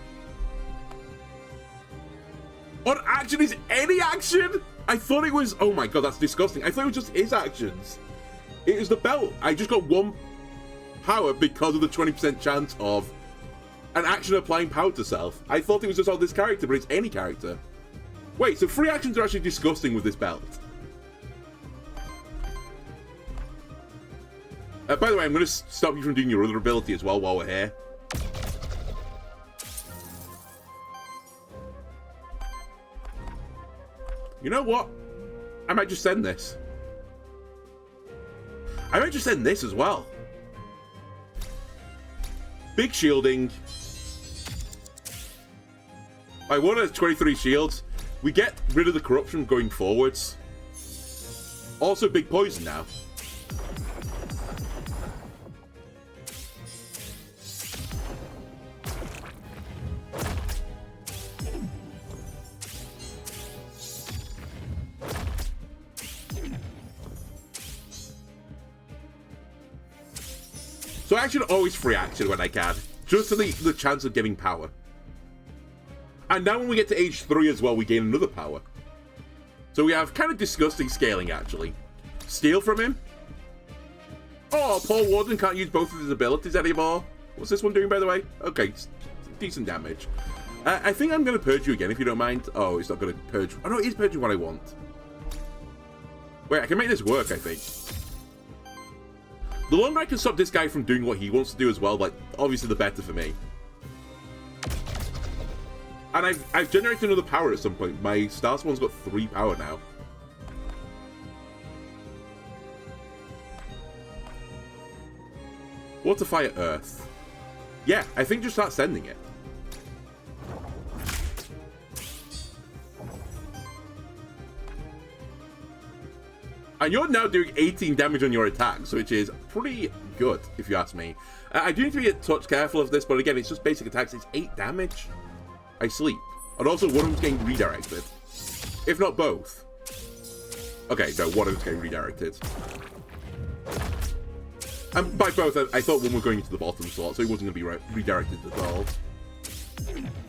On action is any action? I thought it was... Oh my god, that's disgusting. I thought it was just his actions. It is the belt. I just got 1 power because of the 20% chance of an action applying power to self. I thought it was just on this character, but it's any character. Wait, so 3 actions are actually disgusting with this belt. By the way, I'm going to stop you from doing your other ability as well while we're here. You know what? I might just send this. I might just send this as well. Big shielding. My warden has 23 shields. We get rid of the corruption going forwards. Also big poison now. So I should always free action when I can, just for the chance of getting power. And now when we get to age 3 as well, we gain another power. So we have kind of disgusting scaling, actually. Steal from him. Oh, poor Warden can't use both of his abilities anymore. What's this one doing, by the way? Okay, decent damage. I think I'm going to purge you again, if you don't mind. Oh, it's not going to purge. Oh, no, it is purging what I want. Wait, I can make this work, I think. The longer I can stop this guy from doing what he wants to do as well, like, obviously the better for me. And I've generated another power at some point. My Starspawn's got 3 power now. Water, Fire, Earth. Yeah, I think just start sending it. And you're now doing 18 damage on your attacks, which is pretty good, if you ask me. I do need to be a touch careful of this, but again, it's just basic attacks. It's 8 damage. I sleep. And also, one of them's getting redirected. If not both. Okay, no, one of them's getting redirected. And by both, I thought one was going into the bottom slot, so it wasn't going to be redirected at all.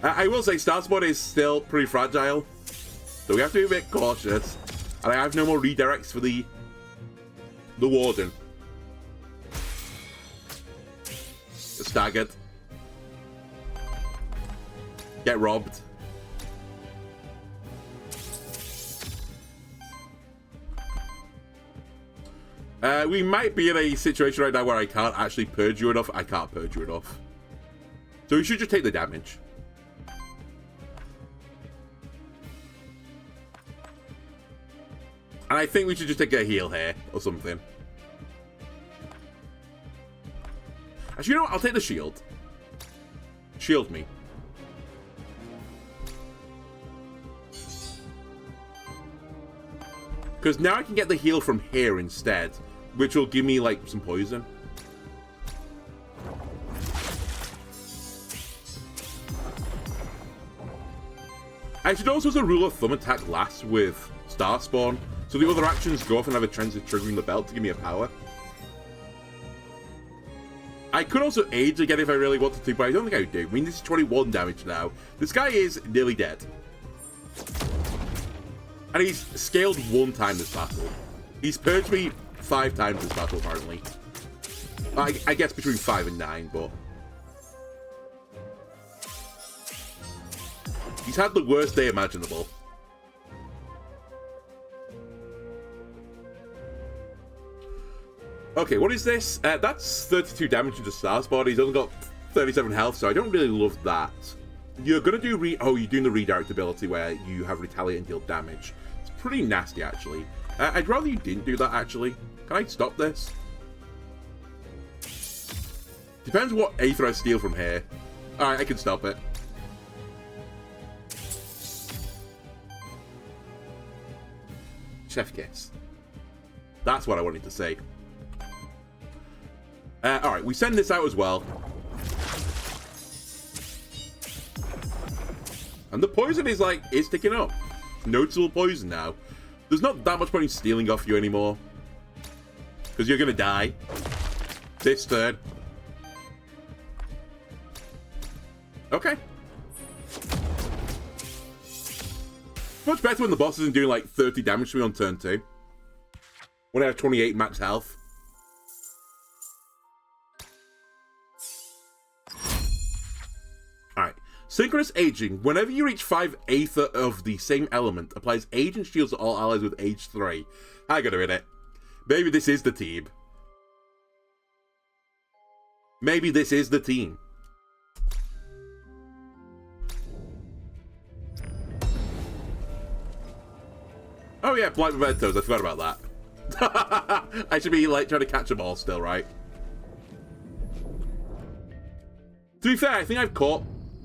I will say, Starspawn is still pretty fragile, so we have to be a bit cautious. And I have no more redirects for the Warden. Staggered. Get robbed. We might be in a situation right now where I can't actually purge you enough. I can't purge you enough. So we should just take the damage. And I think we should just take a heal here, or something. Actually, you know what? I'll take the shield. Shield me. Because now I can get the heal from here instead, which will give me, like, some poison. I should also, as a rule of thumb, attack last with Starspawn, so the other actions go off and have a chance of triggering the belt to give me a power. I could also age again if I really wanted to, but I don't think I would do. I mean, this is 21 damage now. This guy is nearly dead. And he's scaled 1 time this battle. He's purged me 5 times this battle, apparently. I guess between 5 and 9, but... he's had the worst day imaginable. Okay, what is this? That's 32 damage to the Starspawn. He's only got 37 health, so I don't really love that. You're gonna do you're doing the redirect ability where you have retaliate and deal damage. It's pretty nasty, actually. I'd rather you didn't do that, actually. Can I stop this? Depends what Aether I steal from here. Alright, I can stop it. Chef kiss. That's what I wanted to say. Alright, we send this out as well. And the poison is ticking up. Noticeable poison now. There's not that much point in stealing off you anymore. Because you're gonna die. This turn. Okay. Much better when the boss isn't doing like 30 damage to me on turn 2. When I have 28 max health. Alright. Synchronous aging. Whenever you reach 5 Aether of the same element, applies age and shields to all allies with age 3. I gotta read it. Maybe this is the team. Maybe this is the team. Oh yeah, blind mementos. I forgot about that. I should be like trying to catch them all still, right? To be fair, I think I've caught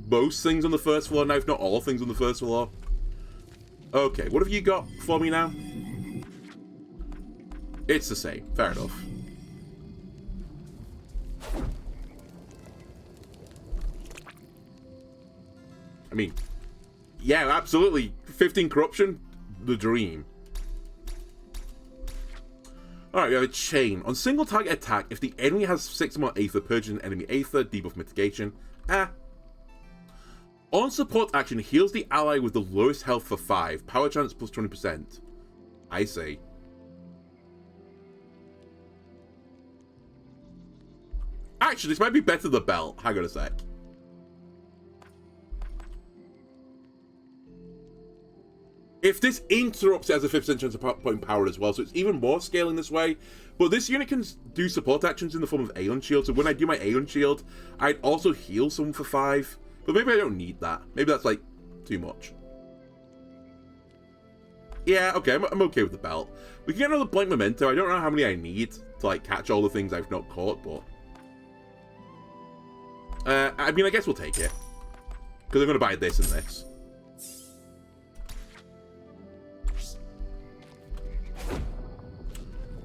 most things on the first floor now, if not all things on the first floor. Okay, what have you got for me now? It's the same. Fair enough. I mean, yeah, absolutely. 15 corruption, the dream. Alright, we have a chain. On single target attack, if the enemy has 6 more Aether, purges an enemy Aether, debuff mitigation. On support action, heals the ally with the lowest health for 5. Power chance plus 20%. I see. Actually, this might be better than the belt. Hang on a sec. If this interrupts, it has a 50% chance of putting power as well, so it's even more scaling this way. But this unit can do support actions in the form of Aeon Shield, so when I do my Aeon Shield, I'd also heal someone for 5. But maybe I don't need that. Maybe that's, like, too much. Yeah, okay, I'm okay with the belt. We can get another blank memento. I don't know how many I need to, like, catch all the things I've not caught, but... I mean, I guess we'll take it. Because I'm going to buy this and this.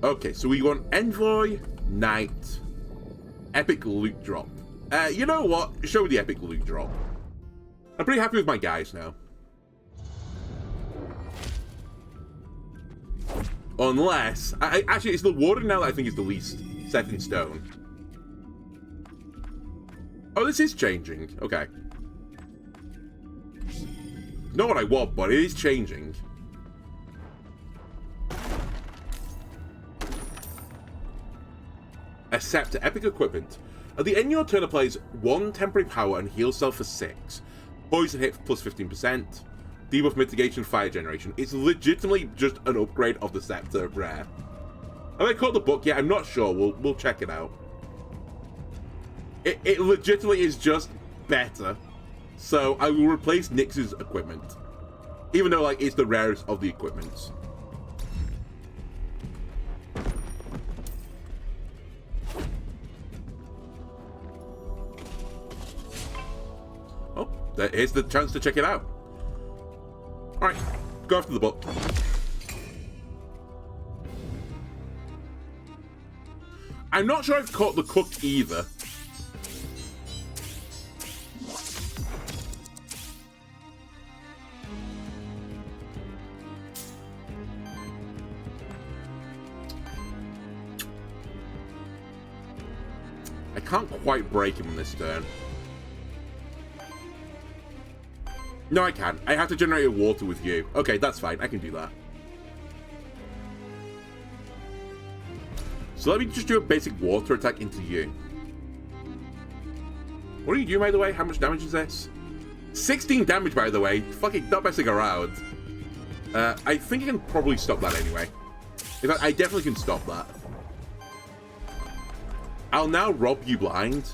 Okay, so we want Envoy, Knight, Epic Loot Drop. You know what? Show me the Epic Loot Drop. I'm pretty happy with my guys now. Unless... actually, it's the Warden now that I think is the least set in stone. Oh, this is changing. Okay. Not what I want, but it is changing. A Scepter, Epic Equipment. At the end of your turn, applies 1 temporary power and heals self for 6. Poison hit plus 15%. Debuff mitigation, fire generation. It's legitimately just an upgrade of the Scepter rare. Have I caught the book yet? I'm not sure. We'll check it out. It legitimately is just better. So I will replace Nyx's equipment. Even though like it's the rarest of the equipments. Here's the chance to check it out. Alright, go after the book. I'm not sure I've caught the cook either. I can't quite break him on this turn. No, I can. I have to generate a water with you. Okay, that's fine. I can do that. So let me just do a basic water attack into you. What are you doing, by the way? How much damage is this? 16 damage, by the way. Fucking not messing around. I think I can probably stop that anyway. In fact, I definitely can stop that. I'll now rob you blind.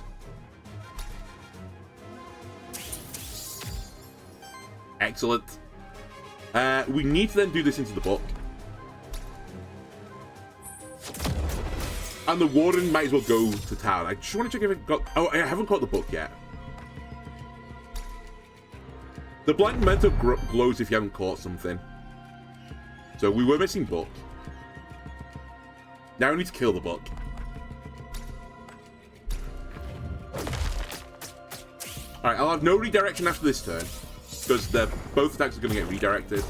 Excellent. We need to then do this into the book. And the warden might as well go to town. I just want to check if I got... Oh, I haven't caught the book yet. The blank mental glows if you haven't caught something. So we were missing book. Now we need to kill the book. Alright, I'll have no redirection after this turn. Because both attacks are going to get redirected.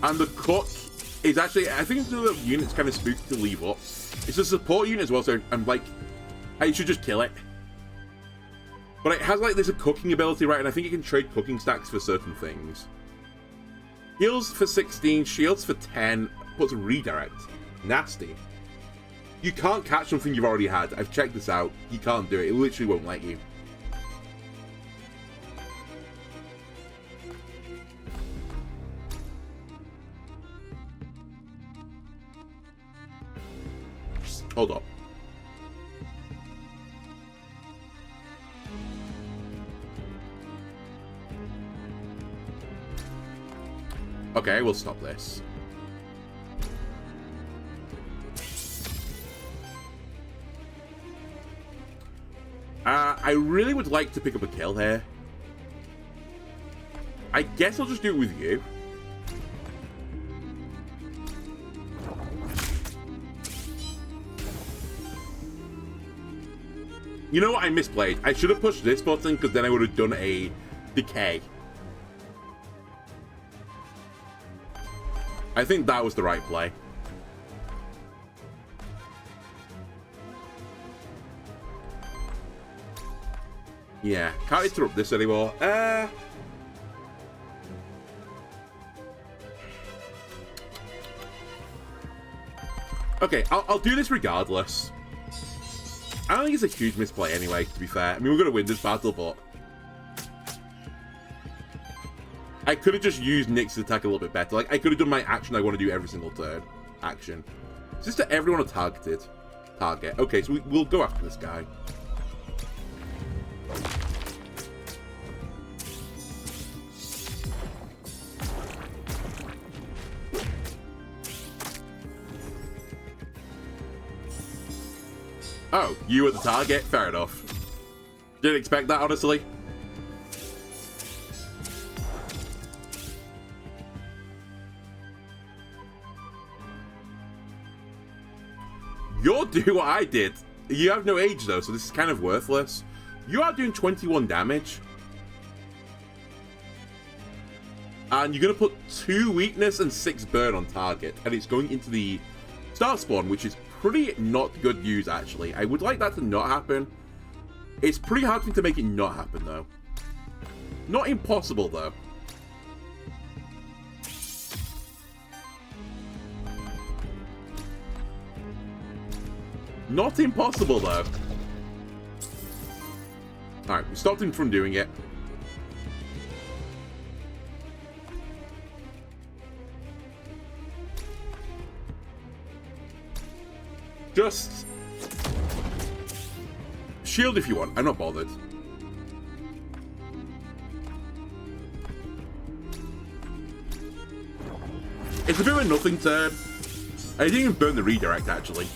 And the cook is actually, I think it's another unit's kind of spooky to leave up. It's a support unit as well, so I'm like, I should just kill it. But it has like this cooking ability, right? And I think it can trade cooking stacks for certain things. Heals for 16, shields for 10, puts a redirect. Nasty. You can't catch something you've already had. I've checked this out. You can't do it. It literally won't let you. Hold up. Okay, we'll stop this. I really would like to pick up a kill here. I guess I'll just do it with you. You know what? I misplayed. I should have pushed this button because then I would have done a decay. I think that was the right play. Yeah, can't interrupt this anymore. Okay, I'll do this regardless. I don't think it's a huge misplay anyway, to be fair. I mean, we're going to win this battle, but... I could have just used Nyx's attack a little bit better. Like, I could have done my action I want to do every single turn. Action. Is this to everyone a targeted? Target. Okay, so we'll go after this guy. Oh, you were the target? Fair enough. Didn't expect that, honestly. You're doing what I did. You have no age, though, so this is kind of worthless. You are doing 21 damage. And you're going to put 2 weakness and 6 burn on target. And it's going into the Starspawn, which is pretty not good news, actually. I would like that to not happen. It's pretty hard for me to make it not happen, though. Not impossible, though. Not impossible, though. Alright, we stopped him from doing it. Just shield if you want. I'm not bothered. It's a bit of a nothing turn. I didn't even burn the redirect, actually.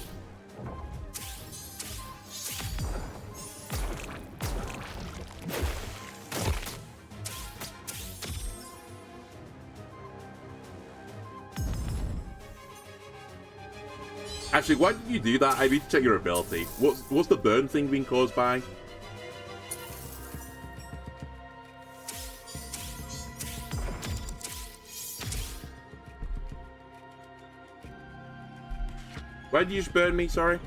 Actually, why did you do that? I need to check your ability. What's the burn thing being caused by? Why did you just burn me? Sorry.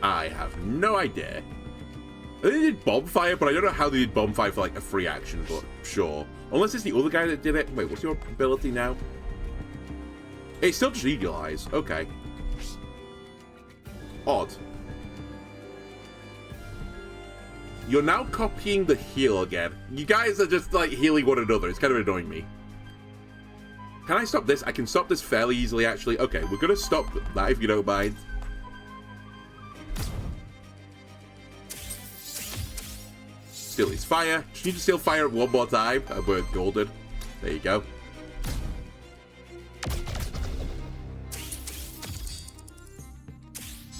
I have no idea. They did bonfire, but I don't know how they did bonfire for like a free action, but sure. Unless it's the other guy that did it. Wait, what's your ability now? It's still just eagle eyes. Okay. Odd. You're now copying the heal again. You guys are just like healing one another. It's kind of annoying me. Can I stop this? I can stop this fairly easily, actually. Okay, we're going to stop that if you don't mind. Steal his fire. Just need to steal fire one more time. We're golden. There you go.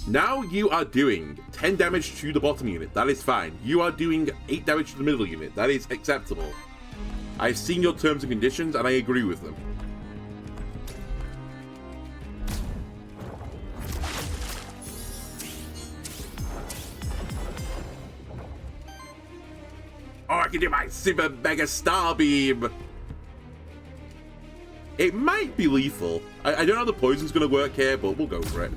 Now you are doing 10 damage to the bottom unit. That is fine. You are doing 8 damage to the middle unit. That is acceptable. I've seen your terms and conditions, and I agree with them. Oh, I can do my super mega star beam. It might be lethal. I don't know how the poison's going to work here, but we'll go for it.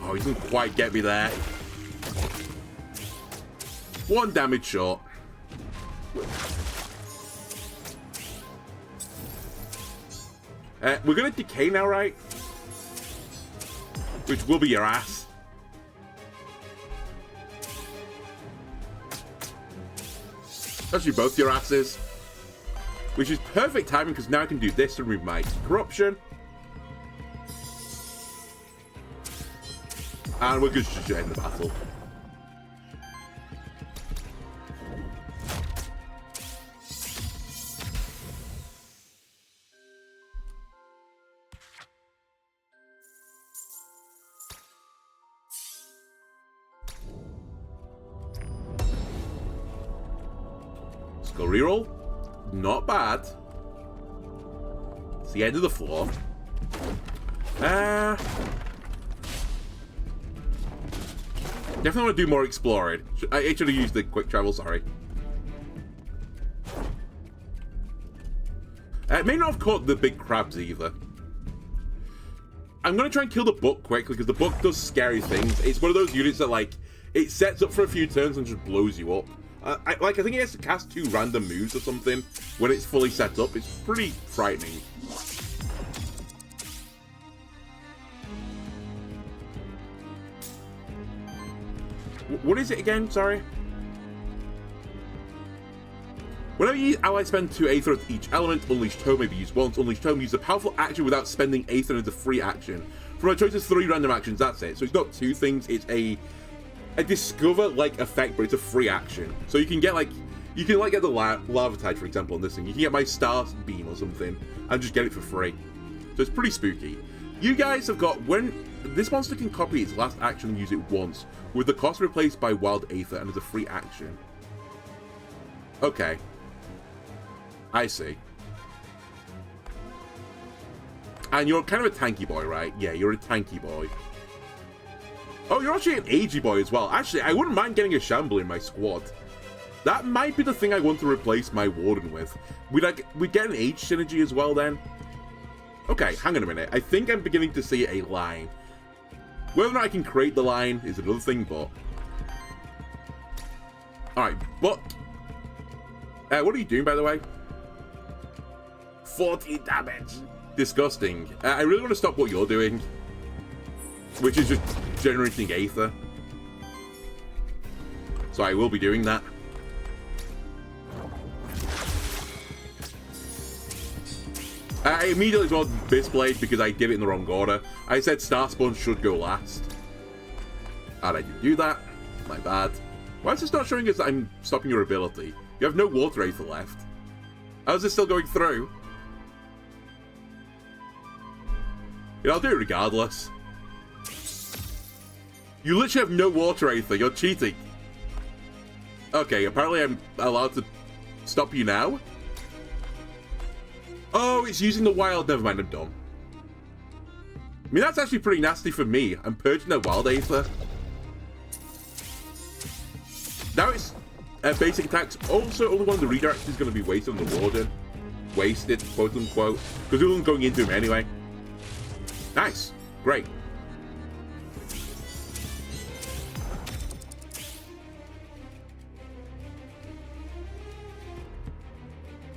Oh, he doesn't quite get me there. 1 damage short. We're going to decay now, right? Which will be your ass. Actually, both your asses. Which is perfect timing, because now I can do this to remove my corruption. And we're good to end the battle. Go reroll. Not bad. It's the end of the floor. Definitely want to do more exploring. I should have used the quick travel, sorry. May not have caught the big crabs either. I'm going to try and kill the book quickly because the book does scary things. It's one of those units that, like, it sets up for a few turns and just blows you up. I think it has to cast 2 random moves or something when it's fully set up. It's pretty frightening. What is it again? Sorry. Whenever you ally spend 2 Aether with each element, Unleashed Tome may be used once. Unleashed Tome uses a powerful action without spending Aether as a free action. From a choice of 3 random actions, that's it. So it's not 2 things, it's a discover-like effect, but it's a free action. So you can get, like, you can, like, get the lava tide, for example, on this thing. You can get my Starspawn or something, and just get it for free. So it's pretty spooky. You guys have got, when this monster can copy its last action and use it once, with the cost replaced by Wild Aether and as a free action. Okay. I see. And you're kind of a tanky boy, right? Yeah, you're a tanky boy. Oh, you're actually an agey boy as well. Actually, I wouldn't mind getting a Shambler in my squad. That might be the thing I want to replace my Warden with. We'd get an age synergy as well then. Okay, hang on a minute. I think I'm beginning to see a line. Whether or not I can create the line is another thing, but... Alright, but... what are you doing, by the way? 14 damage. Disgusting. I really want to stop what you're doing. Which is just generating Aether. So I will be doing that. I immediately saw this blade because I did it in the wrong order. I said Starspawn should go last. And I did do that. My bad. Why is this not showing us that I'm stopping your ability? You have no water Aether left. How is this still going through? You know, I'll do it regardless. You literally have no water Aether. You're cheating. Okay, apparently I'm allowed to stop you now. Oh, it's using the wild. Never mind, I'm done. I mean, that's actually pretty nasty for me. I'm purging their wild Aether. Now it's basic attacks. Also, only one of the redirects is going to be wasted on the warden. Wasted, quote unquote. Because we wasn't going into him anyway. Nice. Great.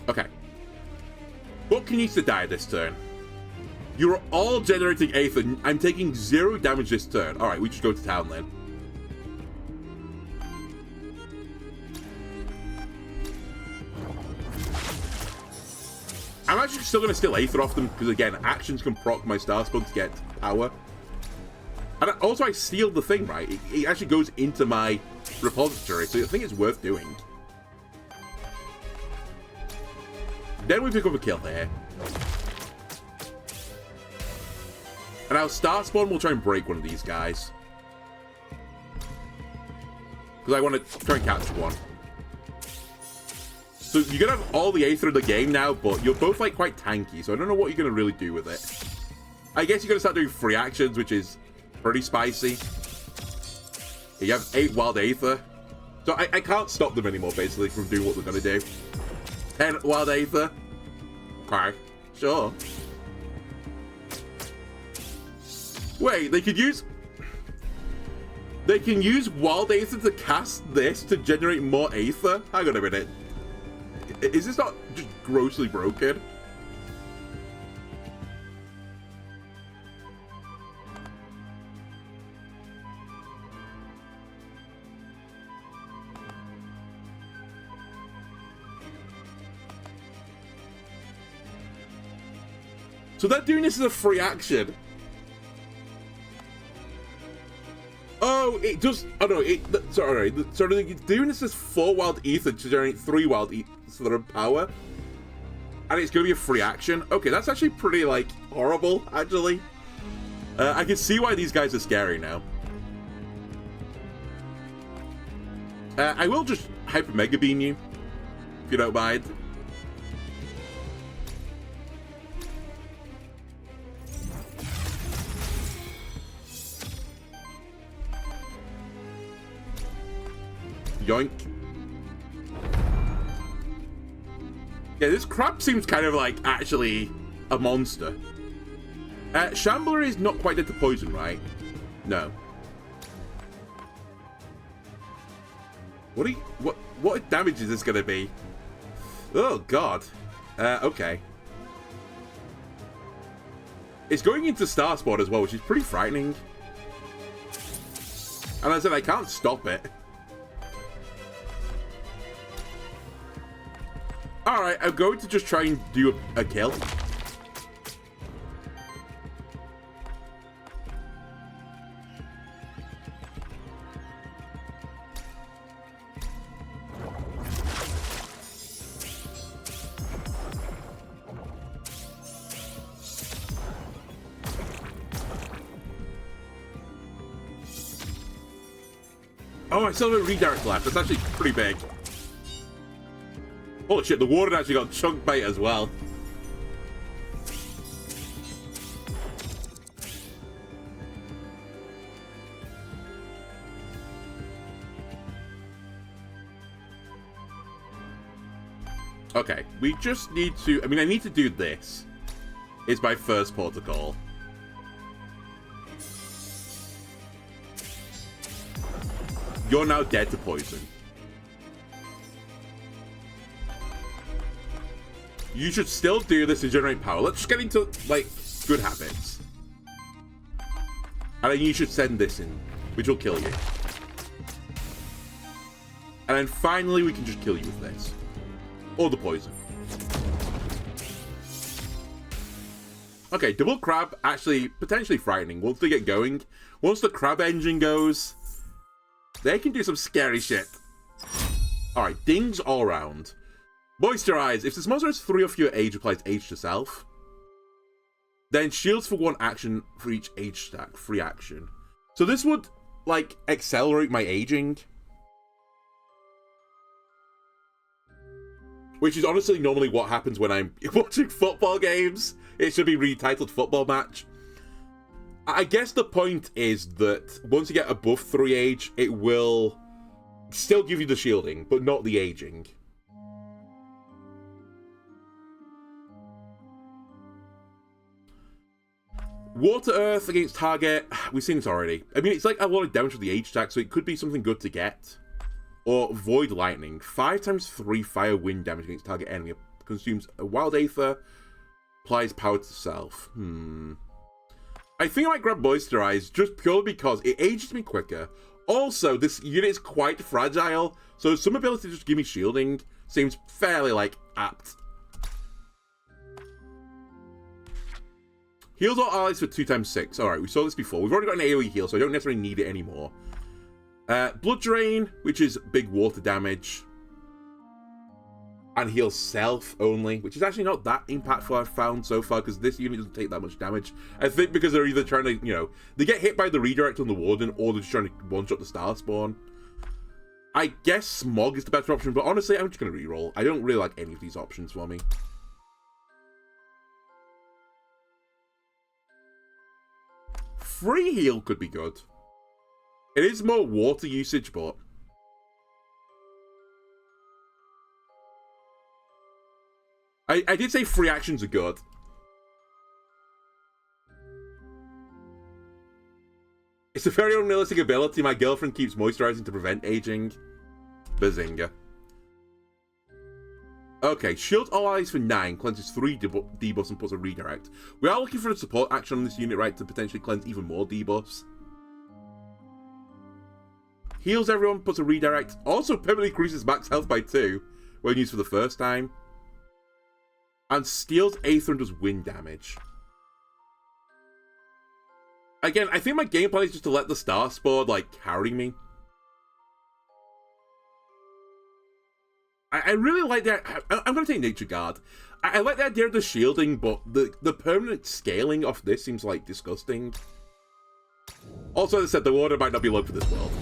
Okay. Book needs to die this turn. You're all generating Aether. I'm taking 0 damage this turn. Alright, we just go to town then. I'm actually still going to steal Aether off them, because again, actions can proc my Starspawn to get power. And also I sealed the thing, right? It actually goes into my repository, so I think it's worth doing. Then we pick up a kill here. And our Starspawn will try and break one of these guys. Because I want to try and capture one. So you're going to have all the Aether in the game now, but you're both like quite tanky, so I don't know what you're going to really do with it. I guess you're going to start doing free actions, which is pretty spicy. You have 8 wild Aether. So I can't stop them anymore, basically, from doing what they're going to do. 10 wild Aether. Okay, sure. Wait, they could use... They can use wild Aether to cast this to generate more Aether? Hang on a minute. Is this not just grossly broken? So they're doing this as a free action. Oh, it does. Oh no, sorry. So they're doing this as 4 wild Aether to generate 3 wild Aether sort of power. And it's going to be a free action. Okay, that's actually pretty, like, horrible, actually. I can see why these guys are scary now. I will just Hyper Mega Beam you, if you don't mind. Yoink. Yeah, this crab seems kind of like actually a monster. Shambler is not quite dead to poison, right? No. What damage is this gonna be? Oh god. Okay. It's going into Starspawn as well, which is pretty frightening. And as I said, I can't stop it. Alright, I'm going to just try and do a kill. Oh, I still have a redirect left. That's actually pretty big. Holy shit, the warden actually got chunk bait as well. Okay, we just need to... I mean, I need to do this. It's my first protocol. You're now dead to poison. You should still do this to generate power. Let's just get into, like, good habits. And then you should send this in, which will kill you. And then finally, we can just kill you with this. Or the poison. Okay, double crab, actually, potentially frightening. Once they get going, once the crab engine goes, They can do some scary shit. Alright, dings all around. Moisturize. If this monster has 3 or fewer age, applies age to self. Then shields for 1 action for each age stack. Free action. So this would, like, accelerate my aging. Which is honestly normally what happens when I'm watching football games. It should be retitled Football Match. I guess the point is that once you get above 3 age, it will still give you the shielding, but not the aging. Water Earth against target. We've seen this already. I mean, it's like a lot of damage with the age stack, so it could be something good to get. Or Void Lightning. 5 times 3 fire wind damage against target enemy. Consumes a wild aether. Applies power to self. I think I might grab Moisturize just purely because it ages me quicker. Also, this unit is quite fragile, so some ability to just give me shielding seems fairly, like, apt. Heals all allies for 2 times 6. Alright, we saw this before. We've already got an AoE heal, so I don't necessarily need it anymore. Blood Drain, which is big water damage. And heals self only, which is actually not that impactful I've found so far, because this unit doesn't take that much damage. I think because they're either trying to, you know, they get hit by the redirect on the warden, or they're just trying to one-shot the Starspawn. I guess Smog is the better option, but honestly, I'm just going to reroll. I don't really like any of these options for me. Free heal could be good. It is more water usage, but... I did say free actions are good. It's a very unrealistic ability. My girlfriend keeps moisturizing to prevent aging. Bazinga. Okay, shield all allies for 9, cleanses 3 debuffs and puts a redirect. We are looking for a support action on this unit, right, to potentially cleanse even more debuffs. Heals everyone, puts a redirect. Also permanently increases max health by 2 when used for the first time. And steals Aether and does wind damage. Again, I think my game plan is just to let the Starspawn, like, carry me. I really like that. I'm going to take Nature Guard. I like the idea of the shielding, but the permanent scaling of this seems, like, disgusting. Also, as I said, the water might not be low for this world.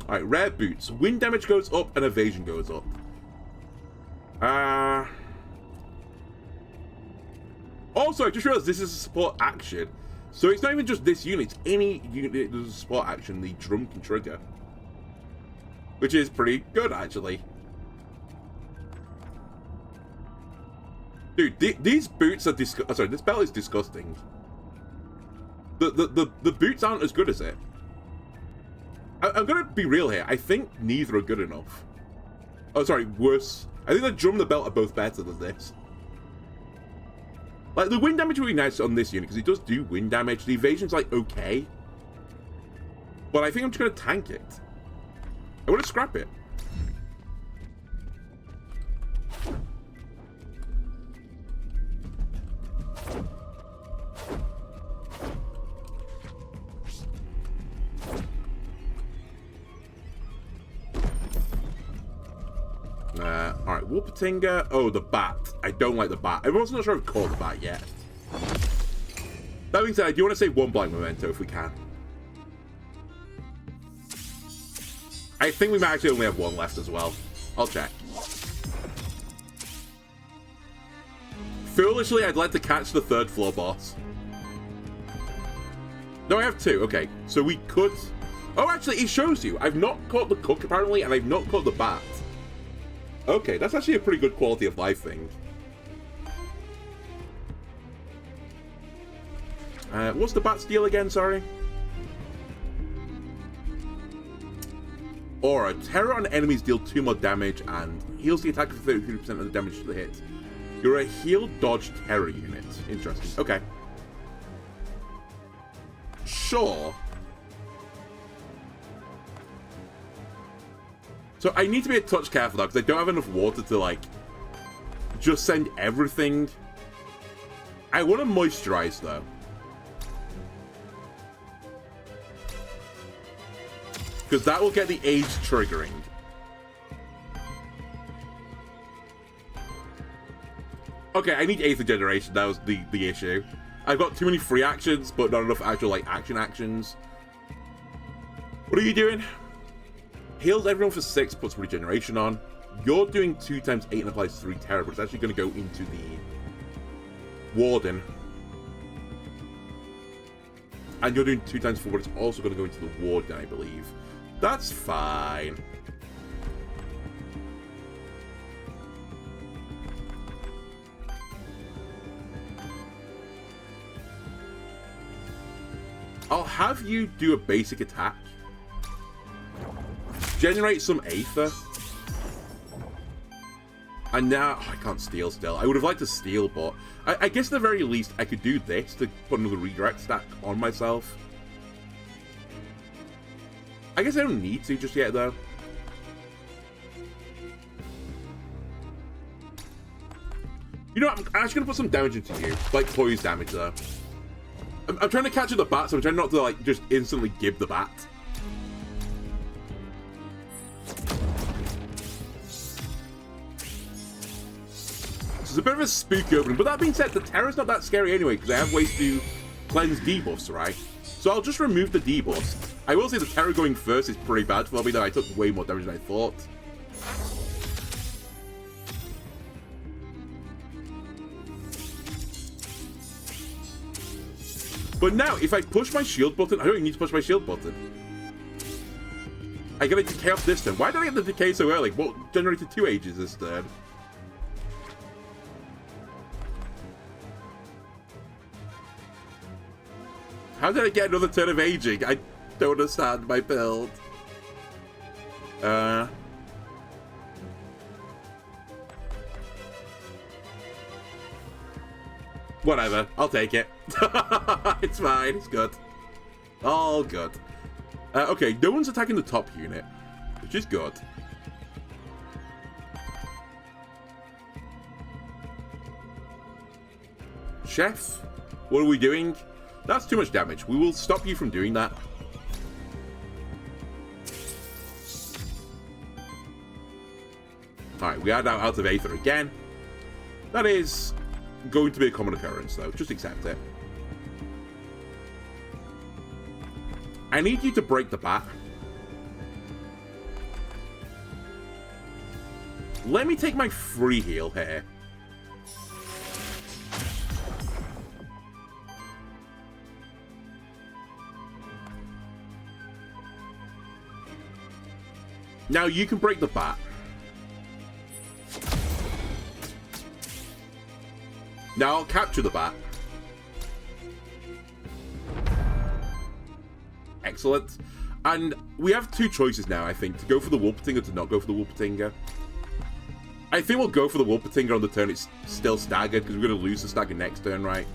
Alright, rare boots. Wind damage goes up and evasion goes up. Also, I just realized this is a support action. So it's not even just this unit, it's any unit that does a support action the drum can trigger. Which is pretty good, actually. Dude, these boots are disgusting. Sorry, this belt is disgusting. The boots aren't as good as it. I'm gonna be real here. I think neither are good enough. Oh, sorry, worse. I think the drum and the belt are both better than this. Like, the wind damage would be nice on this unit, because it does do wind damage. The evasion's, like, okay. But I think I'm just going to tank it. I want to scrap it. Alright, Whoopatinga. Oh, the bat. I don't like the bat. I was not sure I've caught the bat yet. That being said, I do want to save 1 Blind Memento if we can. I think we might actually only have 1 left as well. I'll check. Foolishly, I'd like to catch the 3rd floor boss. No, I have 2. Okay, so we could... Oh, actually, it shows you. I've not caught the cook, apparently, and I've not caught the bat. Okay, that's actually a pretty good quality of life thing. What's the bat's deal again, sorry? Aura. Terror on enemies deal 2 more damage and heals the attack for 33% of the damage to the hit. You're a heal dodge terror unit. Interesting. Okay. Sure. So I need to be a touch careful though, because I don't have enough water to, like, just send everything. I want to moisturize though. because that will get the age triggering. Okay, I need Aether Generation. That was the issue. I've got too many free actions, but not enough actual, like, actions. What are you doing? Heals everyone for 6, puts regeneration on. You're doing 2 times 8 and applies 3 terror, but it's actually going to go into the warden. And you're doing 2 times 4, but it's also going to go into the warden, I believe. That's fine. I'll have you do a basic attack. Generate some Aether. And now... Oh, I can't steal still. I would have liked to steal, but... I guess at the very least, I could do this to put another redirect stack on myself. I guess I don't need to just yet, though. You know what? I'm actually going to put some damage into you. Like, poise damage, though. I'm trying to catch the bat, so I'm trying not to, like, just instantly give the bat. It's a bit of a spooky opening, but that being said, the terror's not that scary anyway, because I have ways to cleanse debuffs, right? So I'll just remove the debuffs. I will say the terror going first is pretty bad for me, though I took way more damage than I thought. But now, if I push my shield button, I don't even need to push my shield button. I get a decay off this turn. Why did I get the decay so early? What generated 2 ages this turn? How did I get another turn of aging? I don't understand my build. Whatever, I'll take it. It's fine, it's good. All good. Okay, no one's attacking the top unit, which is good. Chef, what are we doing? That's too much damage. We will stop you from doing that. Alright, we are now out of Aether again. That is going to be a common occurrence, though. Just accept it. I need you to break the bat. Let me take my free heal here. Now you can break the bat. Now I'll capture the bat. Excellent. And we have 2 choices now, I think, to go for the Wolpertinger or to not go for the Wolpertinger. I think we'll go for the Wolpertinger on the turn it's still staggered, because we're going to lose the stagger next turn, right?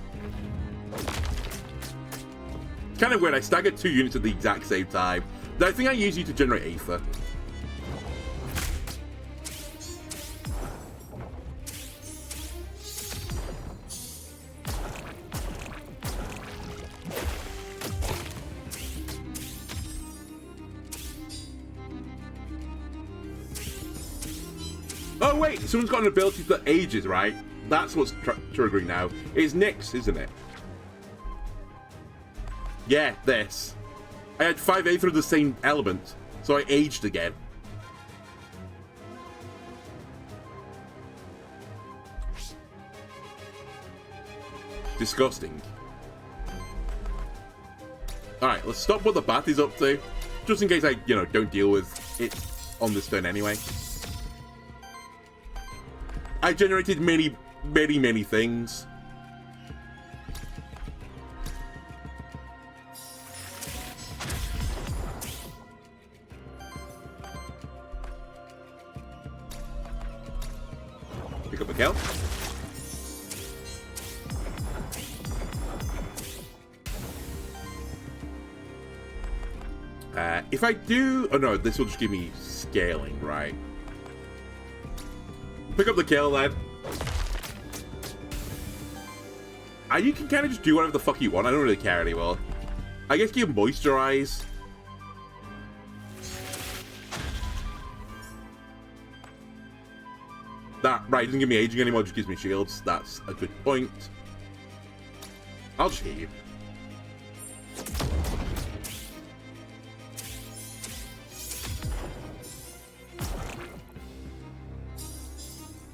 It's kind of weird. I staggered 2 units at the exact same time. But I think I use you to generate Aether. Oh wait, someone's got an ability that ages, right? That's what's triggering now. It's Nyx, isn't it? Yeah, this. I had 5 Aether of the same element, so I aged again. Disgusting. Alright, let's stop what the bat is up to. Just in case I, you know, don't deal with it on this turn anyway. I generated many things. Pick up a kill. If I do... Oh no, this will just give me scaling, right? Pick up the kill, then. And you can kind of just do whatever the fuck you want. I don't really care anymore. I guess you can moisturize. That, right, doesn't give me aging anymore, just gives me shields. That's a good point. I'll just hit you.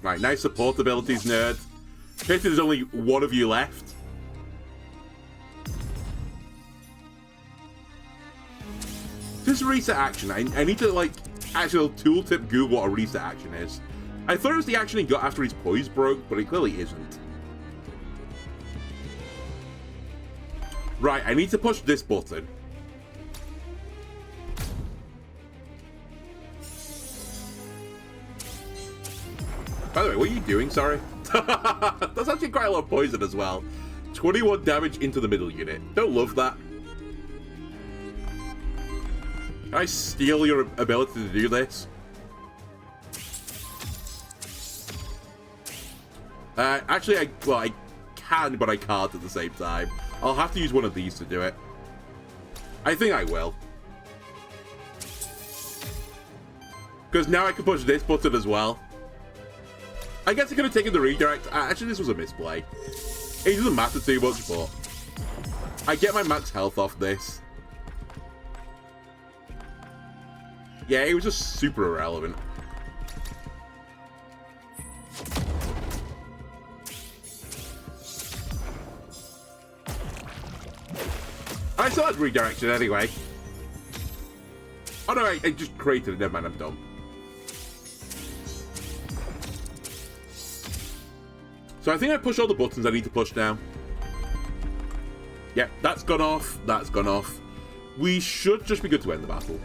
Right, nice support abilities, nerd. Pity there's only one of you left. This reset action, I need to, like, actually tooltip Google what a reset action is. I thought it was the action he got after his poise broke, but it clearly isn't. Right, I need to push this button. By the way, what are you doing? Sorry. That's actually quite a lot of poison as well. 21 damage into the middle unit. Don't love that. Can I steal your ability to do this? Actually, I can, but I can't at the same time. I'll have to use one of these to do it. I think I will. Because now I can push this button as well. I guess I could have taken the redirect. Actually, this was a misplay. It doesn't matter too much, but I get my max health off this. Yeah, it was just super irrelevant. I still had redirection anyway. Oh no, I just created it. Never mind, I'm dumb. So I think I pushed all the buttons I need to push now. Yeah, that's gone off. That's gone off. We should just be good to end the battle.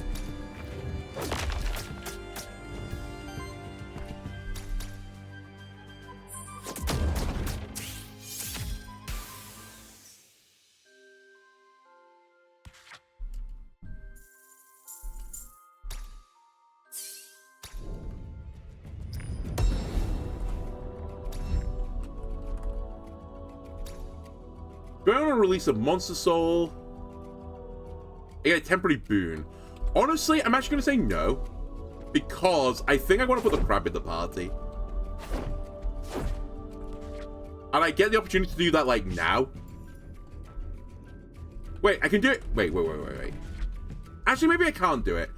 Do I want to release a monster soul? I get a temporary boon. Honestly, I'm actually going to say no. Because I think I want to put the crab in the party. And I get the opportunity to do that, like, now. Wait, I can do it. Wait. Actually, maybe I can't do it.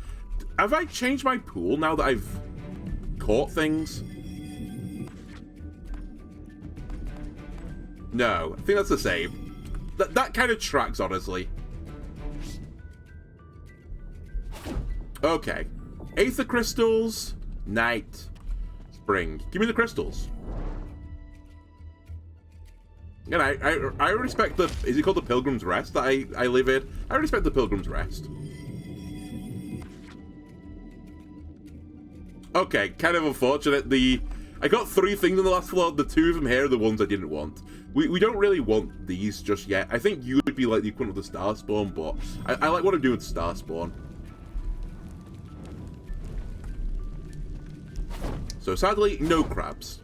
Have I changed my pool now that I've caught things? No, I think that's the same. That kind of tracks, honestly. Okay. Aether crystals, night, spring. Give me the crystals. And I respect the... Is it called the Pilgrim's Rest that I live in? I respect the Pilgrim's Rest. Okay, kind of unfortunate. I got 3 things on the last floor. The 2 of them here are the ones I didn't want. We don't really want these just yet. I think you would be like the equivalent of the Starspawn, but I like what I'm doing with Starspawn. So sadly, no crabs.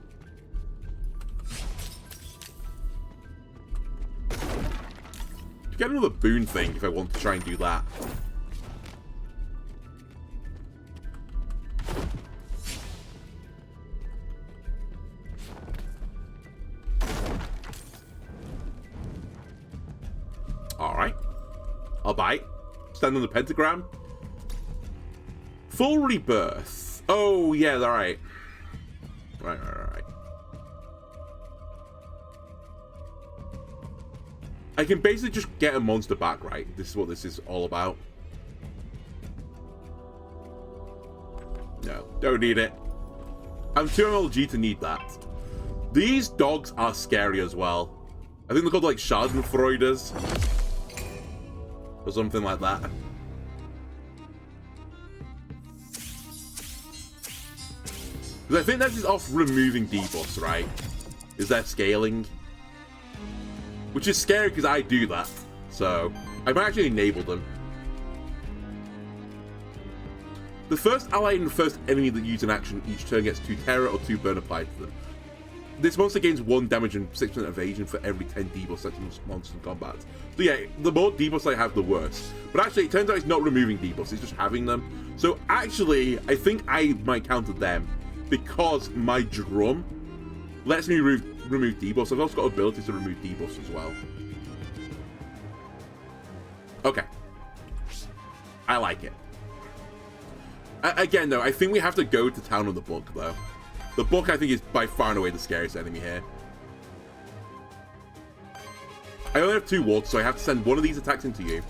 Get another boon thing if I want to try and do that. Alright. I'll bite. Stand on the pentagram. Full rebirth. Oh, yeah, alright. Right. I can basically just get a monster back, right? This is what this is all about. No, don't need it. I'm too MLG to need that. These dogs are scary as well. I think they're called like Schadenfreuders. Or something like that. Because I think that is off removing debuffs, right? Is that scaling? Which is scary because I do that. So, I might actually enable them. The first ally and the first enemy that use an action each turn gets 2 terror or 2 burn applied to them. This monster gains 1 damage and 6% evasion for every 10 debuffs set to monsters in combat. So yeah, the more debuffs I have, the worse. But actually, it turns out it's not removing debuffs, it's just having them. So actually, I think I might counter them. because my drum lets me remove debuffs. I've also got abilities to remove debuffs as well. Okay. I like it. Again, though, I think we have to go to town on the book, though. The book, I think, is by far and away the scariest enemy here. I only have 2 wards, so I have to send one of these attacks into you.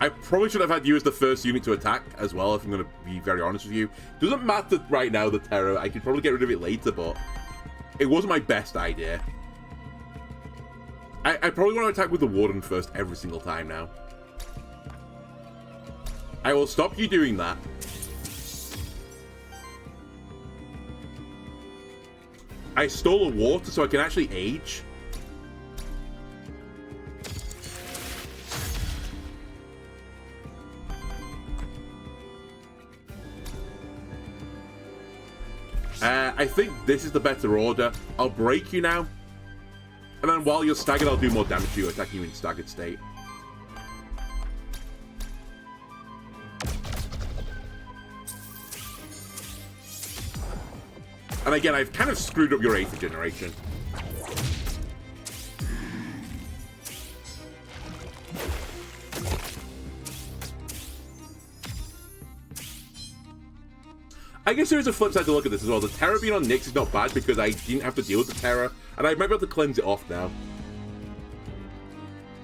I probably should have had you as the first unit to attack as well, if I'm going to be very honest with you. Doesn't matter right now, the terror. I could probably get rid of it later, but it wasn't my best idea. I probably want to attack with the warden first every single time now. I will stop you doing that. I stole a water so I can actually age. I think this is the better order. I'll break you now. And then while you're staggered, I'll do more damage to you, attacking you in staggered state. And again, I've kind of screwed up your Aether generation. I guess there is a flip side to look at this as well. The Terror being on Nyx is not bad because I didn't have to deal with the Terror, and I might be able to cleanse it off now.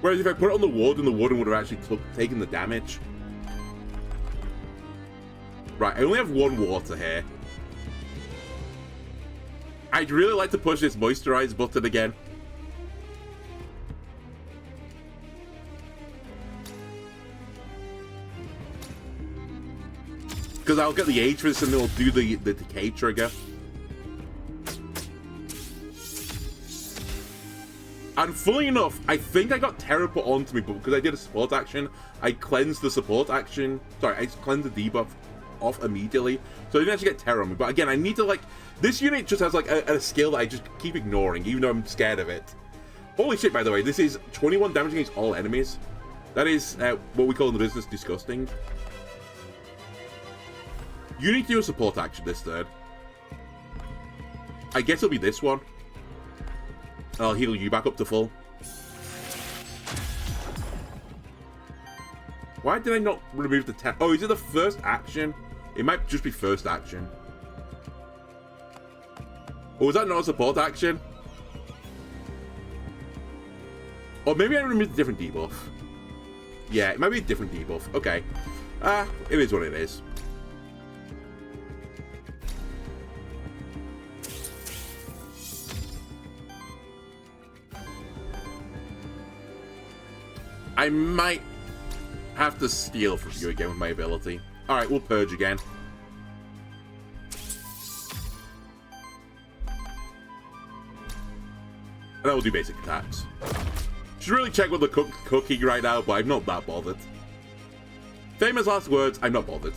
Whereas if I put it on the warden would have actually taken the damage. Right, I only have 1 water here. I'd really like to push this Moisturize button again. Because I'll get the age for this and it'll do the decay trigger. And fully enough, I think I got Terror put onto me, but because I did a support action, I cleansed the support action. Sorry, I cleansed the debuff off immediately. So I didn't actually get Terror on me. But again, I need to, like, this unit just has, like, a skill that I just keep ignoring, even though I'm scared of it. Holy shit, by the way, this is 21 damage against all enemies. That is what we call in the business disgusting. You need to do a support action this third. I guess it'll be this one. I'll heal you back up to full. Why did I not remove the tap? Oh, is it the first action? It might just be first action. Or was that not a support action? Or maybe I removed a different debuff. Yeah, it might be a different debuff. Okay. It is what it is. I might have to steal from you again with my ability. Alright, we'll purge again. And I will do basic attacks. Should really check with the cookie right now, but I'm not that bothered. Famous last words, I'm not bothered.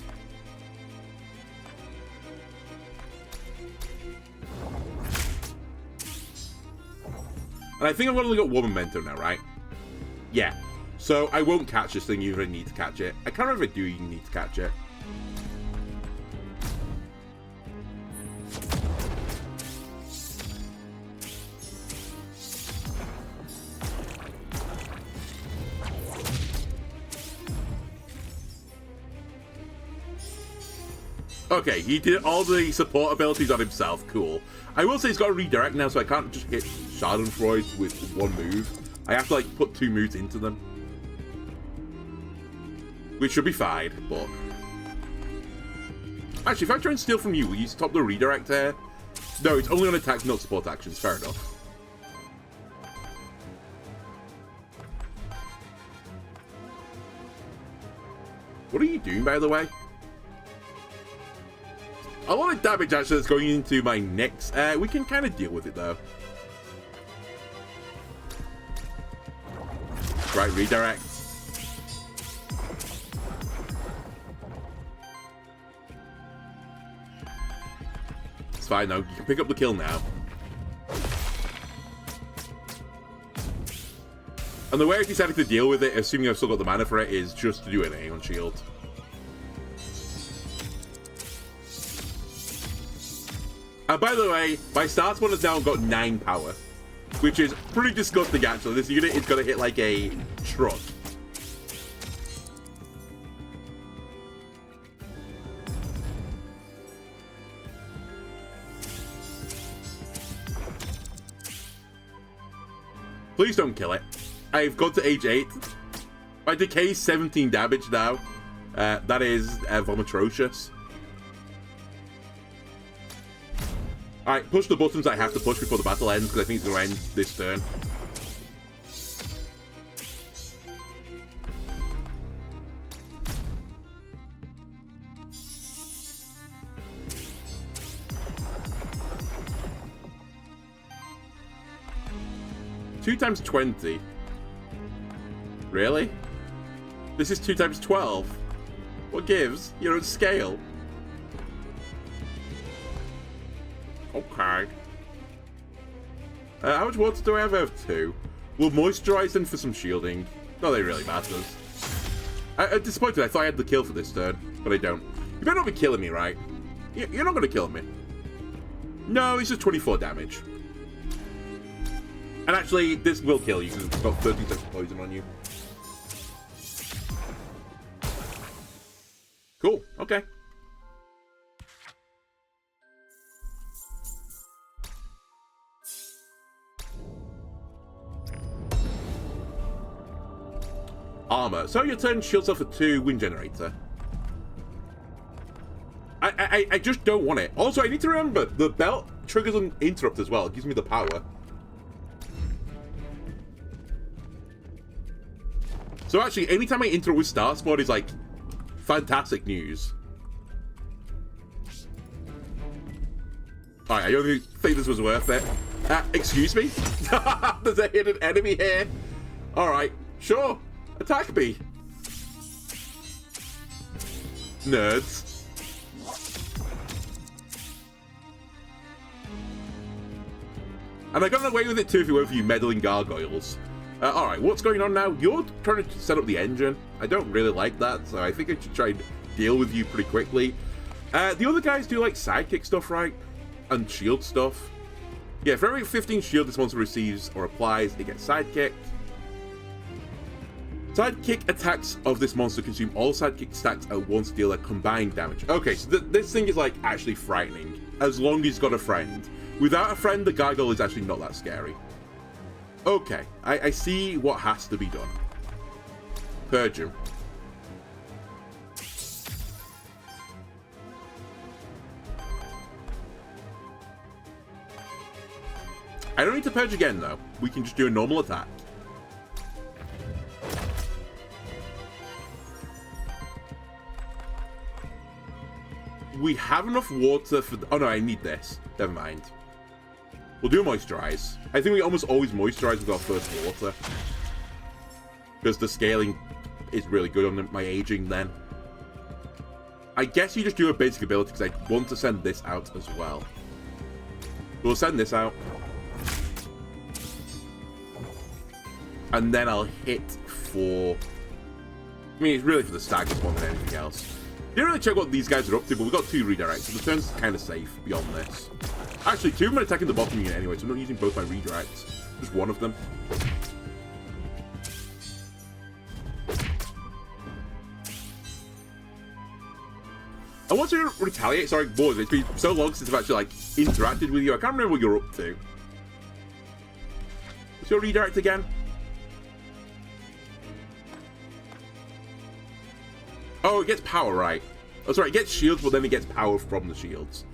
And I think I'm going to look at one memento now, right? Yeah. So I won't catch this thing, even if I need to catch it. I can't remember if I do even need to catch it. Okay, he did all the support abilities on himself. Cool. I will say he's got a redirect now, so I can't just hit Schadenfreude with one move. I have to, like, put 2 moves into them. Which should be fine, but... Actually, if I try and steal from you, will you stop the redirect there? No, it's only on attacks, not support actions. Fair enough. What are you doing, by the way? A lot of damage, actually, that's going into my Nyx. We can kind of deal with it, though. Right, redirect. It's fine, though. You can pick up the kill now. And the way I decided to deal with it, assuming I've still got the mana for it, is just to do an Aeon Shield. And by the way, my Starspawn has now got 9 power, which is pretty disgusting actually. This unit is going to hit like a truck. Please don't kill it. I've got to age 8. My decay is 17 damage now. That is vomitrocious. Alright, push the buttons I have to push before the battle ends, because I think it's going to end this turn. Two times 20. Really? This is 2 times 12. What gives? You don't scale. Okay. How much water do I have? I have 2. We'll moisturize them for some shielding. Not that it really matters. I'm disappointed. I thought I had the kill for this turn, but I don't. You better not be killing me, right? You're not going to kill me. No, it's just 24 damage. And actually, this will kill you because it's got 13 seconds poison on you. Cool. Okay. Armor. So your turn shields off a 2 wind generator. I just don't want it. Also, I need to remember the belt triggers an interrupt as well. It gives me the power. So actually, anytime I interrupt with Starspawn is like fantastic news. Alright, I don't think this was worth it. Excuse me? There's a hidden enemy here. Alright, sure. Attack me. Nerds. And I got away with it too if it weren't for you meddling gargoyles. Alright, what's going on now? You're trying to set up the engine. I don't really like that, so I think I should try and deal with you pretty quickly. The other guys do like sidekick stuff, right? And shield stuff. Yeah, for every 15 shield this monster receives or applies, it gets sidekicked. Sidekick attacks of this monster consume all sidekick stacks at once, deal a combined damage. Okay, so this thing is like actually frightening, as long as he's got a friend. Without a friend, the gargoyle is actually not that scary. Okay, I see what has to be done. Purge him. I don't need to purge again though. We can just do a normal attack. We have enough water for... Oh no, I need this. Never mind. We'll do a moisturize. I think we almost always moisturize with our first water. Because the scaling is really good on my aging then. I guess you just do a basic ability because I want to send this out as well. We'll send this out. And then I'll hit for... I mean, it's really for the staggers more than anything else. Didn't really check what these guys are up to, but we've got 2 redirects, so the turn's kind of safe beyond this. Actually, 2 of them are attacking the bottom unit anyway, so I'm not using both my redirects. Just one of them. I want to retaliate. Sorry, boys, it's been so long since I've actually, like, interacted with you. I can't remember what you're up to. What's your redirect again? Oh, it gets power, right. Oh, sorry, it gets shields, but then it gets power from the shields.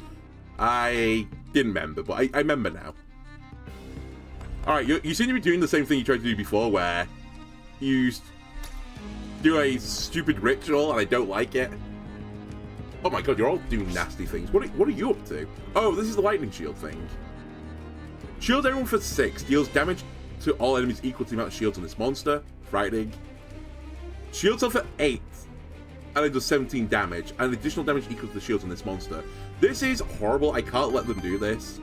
I didn't remember, but I remember now. Alright, you seem to be doing the same thing you tried to do before, where you do a stupid ritual, and I don't like it. Oh my god, you're all doing nasty things. What are you up to? Oh, this is the lightning shield thing. Shield everyone for 6. Deals damage to all enemies equal to the amount of shields on this monster. Frightening. Shields up for 8. And it does 17 damage, and additional damage equal to the shields on this monster. This is horrible. I can't let them do this.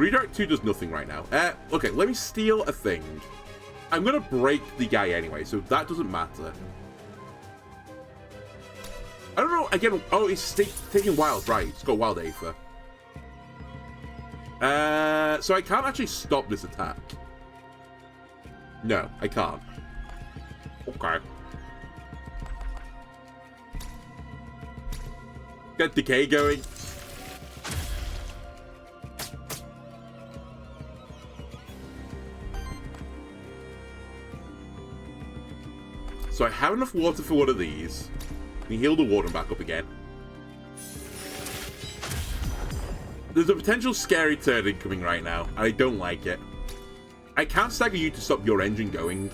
Redirect 2 does nothing right now. Okay, let me steal a thing. I'm going to break the guy anyway, so that doesn't matter. I don't know, again, oh, it's taking wild, right. It's got wild Aether. So I can't actually stop this attack. No, I can't. Okay. Get decay going. So I have enough water for one of these. We heal the warden back up again. There's a potential scary turn incoming right now. I don't like it. I can't stagger you to stop your engine going.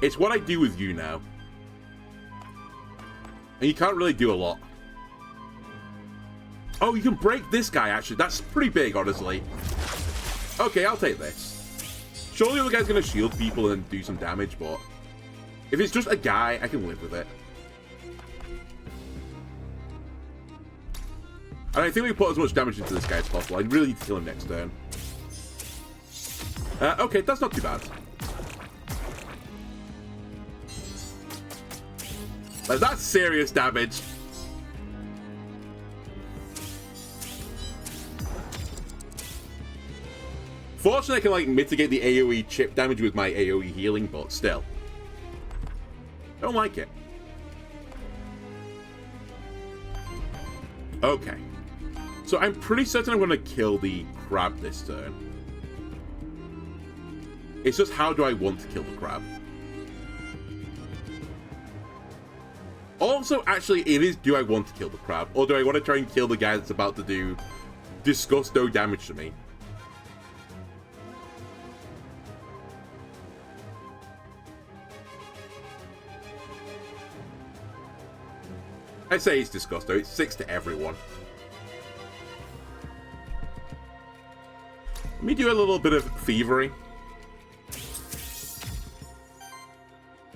It's what I do with you now. And you can't really do a lot. Oh, you can break this guy, actually. That's pretty big, honestly. Okay, I'll take this. Surely the other guy's going to shield people and do some damage, but if it's just a guy, I can live with it. And I think we put as much damage into this guy as possible. I really need to kill him next turn. Okay, that's not too bad. But that's serious damage. Fortunately, I can, like, mitigate the AoE chip damage with my AoE healing, but still. Don't like it. Okay. So I'm pretty certain I'm going to kill the crab this turn. It's just how do I want to kill the crab? Also, actually, it is do I want to kill the crab? Or do I want to try and kill the guy that's about to do disgust no damage to me? I say it's disgust though. It's 6 to everyone. Let me do a little bit of thievery.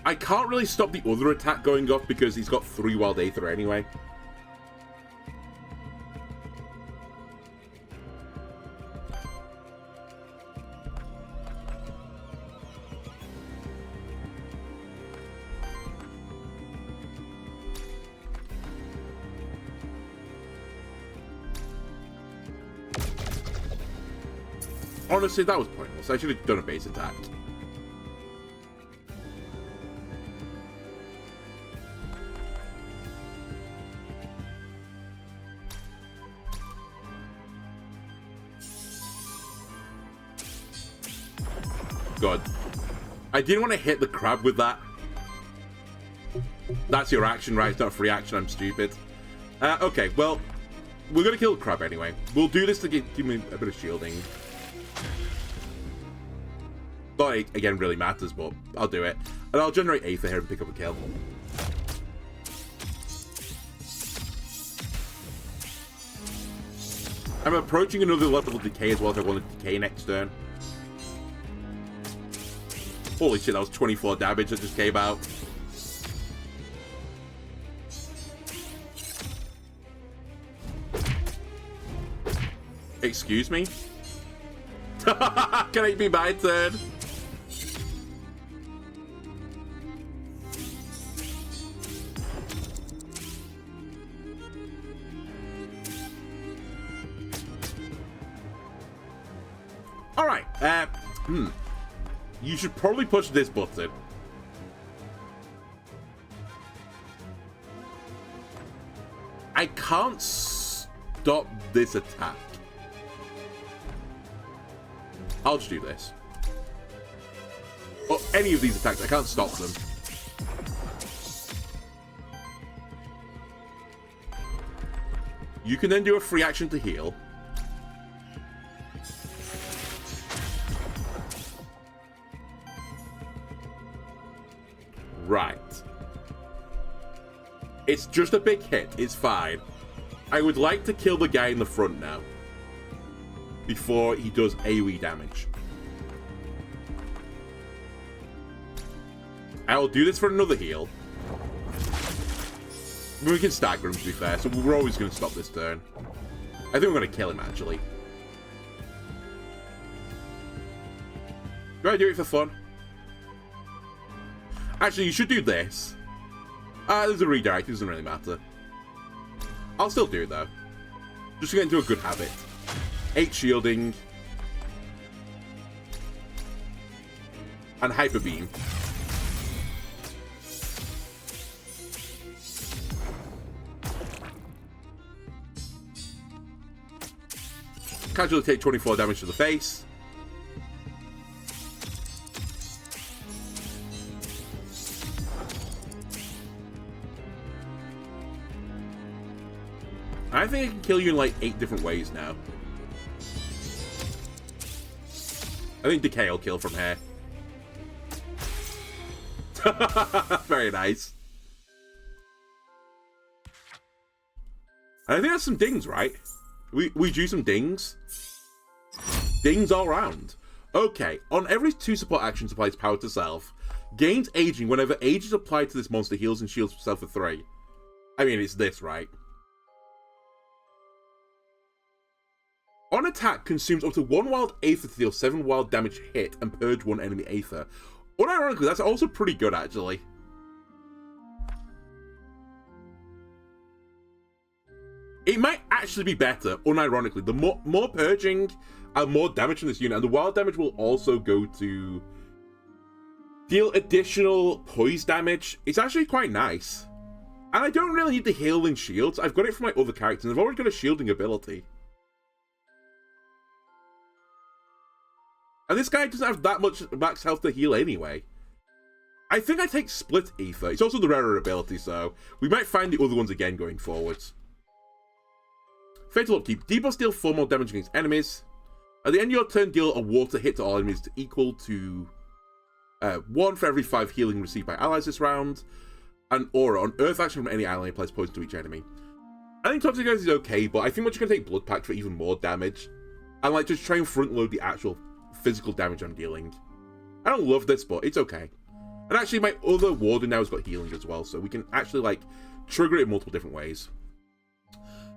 I can't really stop the other attack going off because he's got 3 wild Aether anyway. Honestly, that was pointless. I should have done a base attack. God. I didn't want to hit the crab with that. That's your action, right? It's not a free action. I'm stupid. Okay, well, we're going to kill the crab anyway. We'll do this to give me a bit of shielding. Not, again, really matters, but I'll do it. And I'll generate Aether here and pick up a kill. I'm approaching another level of decay as well if I want to decay next turn. Holy shit, that was 24 damage that just came out. Excuse me? Can it be my turn? Alright, you should probably push this button. I can't stop this attack. I'll just do this. Or any of these attacks, I can't stop them. You can then do a free action to heal. Right. It's just a big hit. It's fine. I would like to kill the guy in the front now. Before he does AoE damage. I will do this for another heal. We can stagger him, to be fair, so we're always going to stop this turn. I think we're going to kill him, actually. Do I do it for fun? Actually, you should do this. There's a redirect, it doesn't really matter. I'll still do it, though. Just to get into a good habit. 8 shielding. And Hyper Beam. Casually take 24 damage to the face. I think I can kill you in like 8 different ways now. I think Decay will kill from here. Very nice. I think that's some dings, right? We do some dings. Dings all round. Okay, on every 2 support actions applies power to self. Gains aging whenever age is applied to this monster, heals and shields itself for 3. I mean, it's this, right? On attack, consumes up to 1 wild Aether to deal 7 wild damage hit and purge 1 enemy Aether. Unironically, that's also pretty good, actually. It might actually be better, unironically. The more purging and more damage from this unit, and the wild damage will also go to deal additional poise damage. It's actually quite nice. And I don't really need the healing shields. I've got it from my other characters, and I've already got a shielding ability. And this guy doesn't have that much max health to heal anyway. I think I take Split Aether. It's also the rarer ability, so we might find the other ones again going forwards. Fatal Upkeep. Debuffs deal 4 more damage against enemies. At the end of your turn, deal a water hit to all enemies equal to 1 for every 5 healing received by allies this round. And Aura. On Earth action from any ally applies poison to each enemy. I think Toxic Earth is okay, but I think we're just going to take Blood Pact for even more damage. And like just try and front load the actual physical damage I'm dealing. I don't love this, but it's okay. And actually, my other warden now has got healing as well, so we can actually like trigger it in multiple different ways.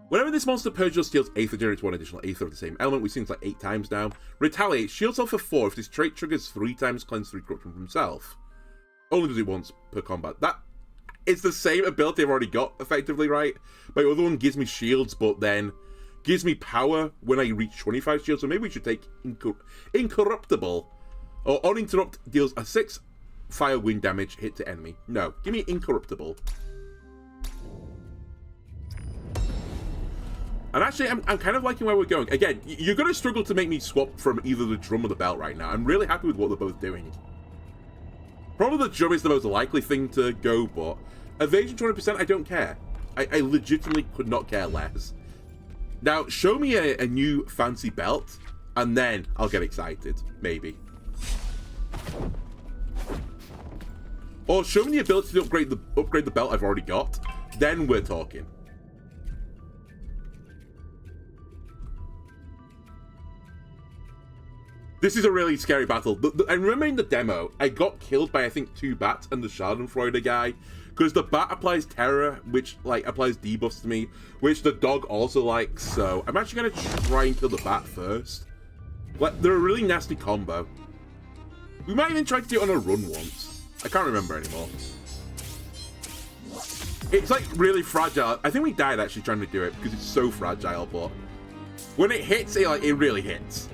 Whenever this monster purges or steals Aether, generates 1 additional Aether of the same element. We've seen this like 8 times now. Retaliate. Shield self for 4 if this trait triggers 3 times cleanse 3 corruption from himself. Only does it once per combat. That it's the same ability I've already got, effectively, right? My other one gives me shields, but then gives me power when I reach 25 shields. So maybe we should take Incorruptible. Or Uninterrupt deals a 6 fire wind damage hit to enemy. No, give me Incorruptible. And actually, I'm kind of liking where we're going. Again, you're going to struggle to make me swap from either the drum or the belt right now. I'm really happy with what they're both doing. Probably the drum is the most likely thing to go, but evasion 20%, I don't care. I legitimately could not care less. Now, show me a new fancy belt, and then I'll get excited. Maybe. Or show me the ability to upgrade the belt I've already got. Then we're talking. This is a really scary battle. I remember in the demo, I got killed by, I think, 2 bats and the Schadenfreude guy. Because the bat applies terror, which, like, applies debuffs to me. Which the dog also likes. So, I'm actually going to try and kill the bat first. Like, they're a really nasty combo. We might even try to do it on a run once. I can't remember anymore. It's, like, really fragile. I think we died, actually, trying to do it. Because it's so fragile, but when it hits, it really hits.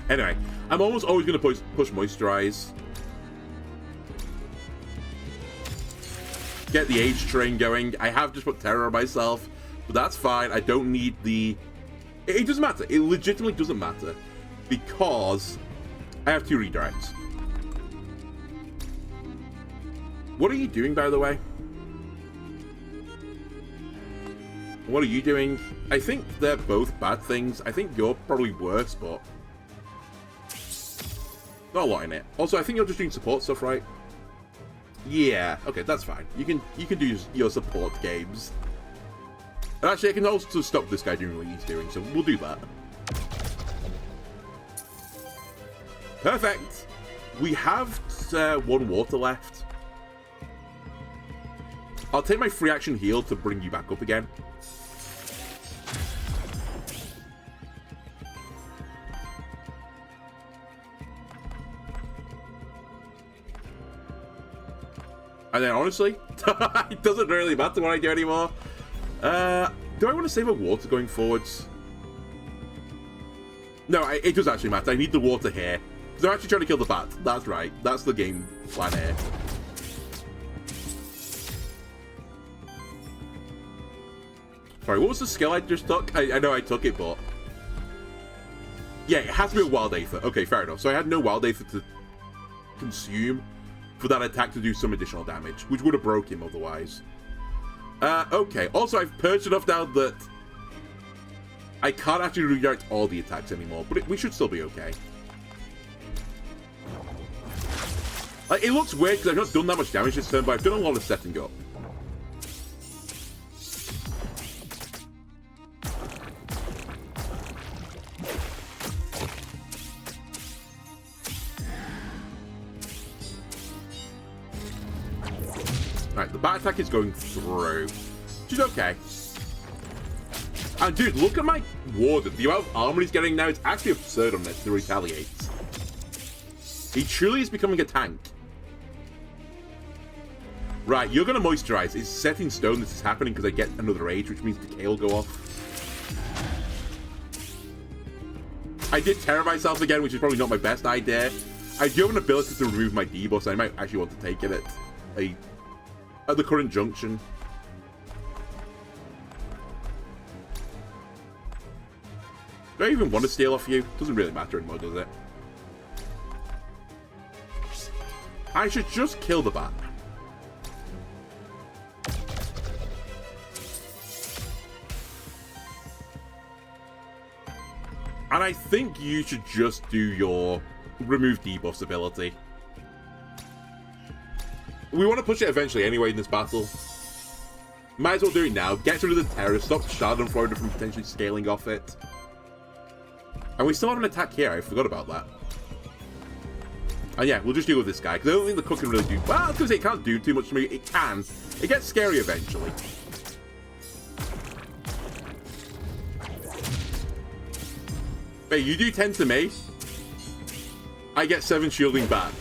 Anyway, I'm almost always going to push Moisturize. Get the age train going. I have just put Terror on myself, but that's fine. I don't need the... It doesn't matter. It legitimately doesn't matter. Because I have 2 redirects. What are you doing, by the way? What are you doing? I think they're both bad things. I think you're probably worse, but... not a lot in it. Also, I think you're just doing support stuff, right? Yeah, okay, that's fine. You can do your support games. And actually, I can also stop this guy doing what he's doing, so we'll do that. Perfect. We have 1 water left. I'll take my free action heal to bring you back up again. And then honestly, it doesn't really matter what I do anymore. Do I want to save a water going forwards? No, it does actually matter. I need the water here. Because I'm actually trying to kill the bat. That's right. That's the game plan here. Sorry, what was the skill I just took? I know I took it, but... Yeah, it has to be a wild Aether. Okay, fair enough. So I had no wild Aether to consume for that attack to do some additional damage, which would have broke him otherwise. Okay. Also, I've purged enough now that I can't actually redirect all the attacks anymore, but we should still be okay. Like, it looks weird because I've not done that much damage this turn, but I've done a lot of setting up. Right, the bat attack is going through, which is okay. And dude, look at my warden. The amount of armor he's getting now, it's actually absurd on this to retaliate. He truly is becoming a tank. Right, you're going to moisturize. It's set in stone this is happening because I get another age, which means decay will go off. I did terror myself again, which is probably not my best idea. I do have an ability to remove my debuff, so I might actually want to take it at the current junction. Do I even want to steal off you? Doesn't really matter anymore, does it? I should just kill the bat. And I think you should just do your remove debuffs ability. We want to push it eventually anyway in this battle. Might as well do it now. Get rid of the terror. Stop Schadenfreude from potentially scaling off it. And we still have an attack here. I forgot about that. And yeah, we'll just deal with this guy. Because I don't think the cook can really do... Well, I was going to say it can't do too much to me. It can. It gets scary eventually. Hey, you do 10 to me. I get 7 shielding back.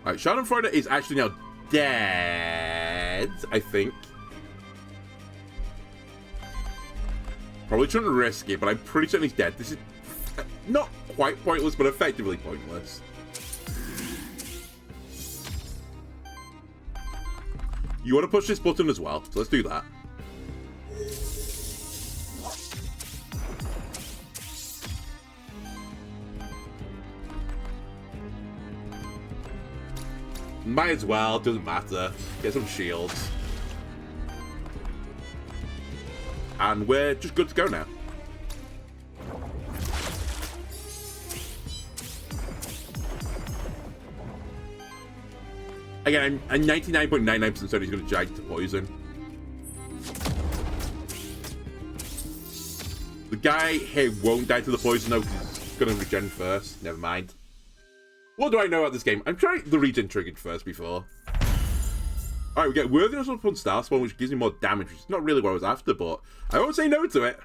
Alright, Schadenfreude is actually now dead, I think. Probably shouldn't risk it, but I'm pretty certain he's dead. This is not quite pointless, but effectively pointless. You want to push this button as well, so let's do that. Might as well, doesn't matter. Get some shields. And we're just good to go now. Again, I'm 99.99% certain he's going to die to poison. The guy here won't die to the poison though, because he's going to regen first. Never mind. What do I know about this game? I'm trying the regen triggered first before. Alright, we get worthiness upon Starspawn, which gives me more damage, which is not really what I was after, but I won't say no to it.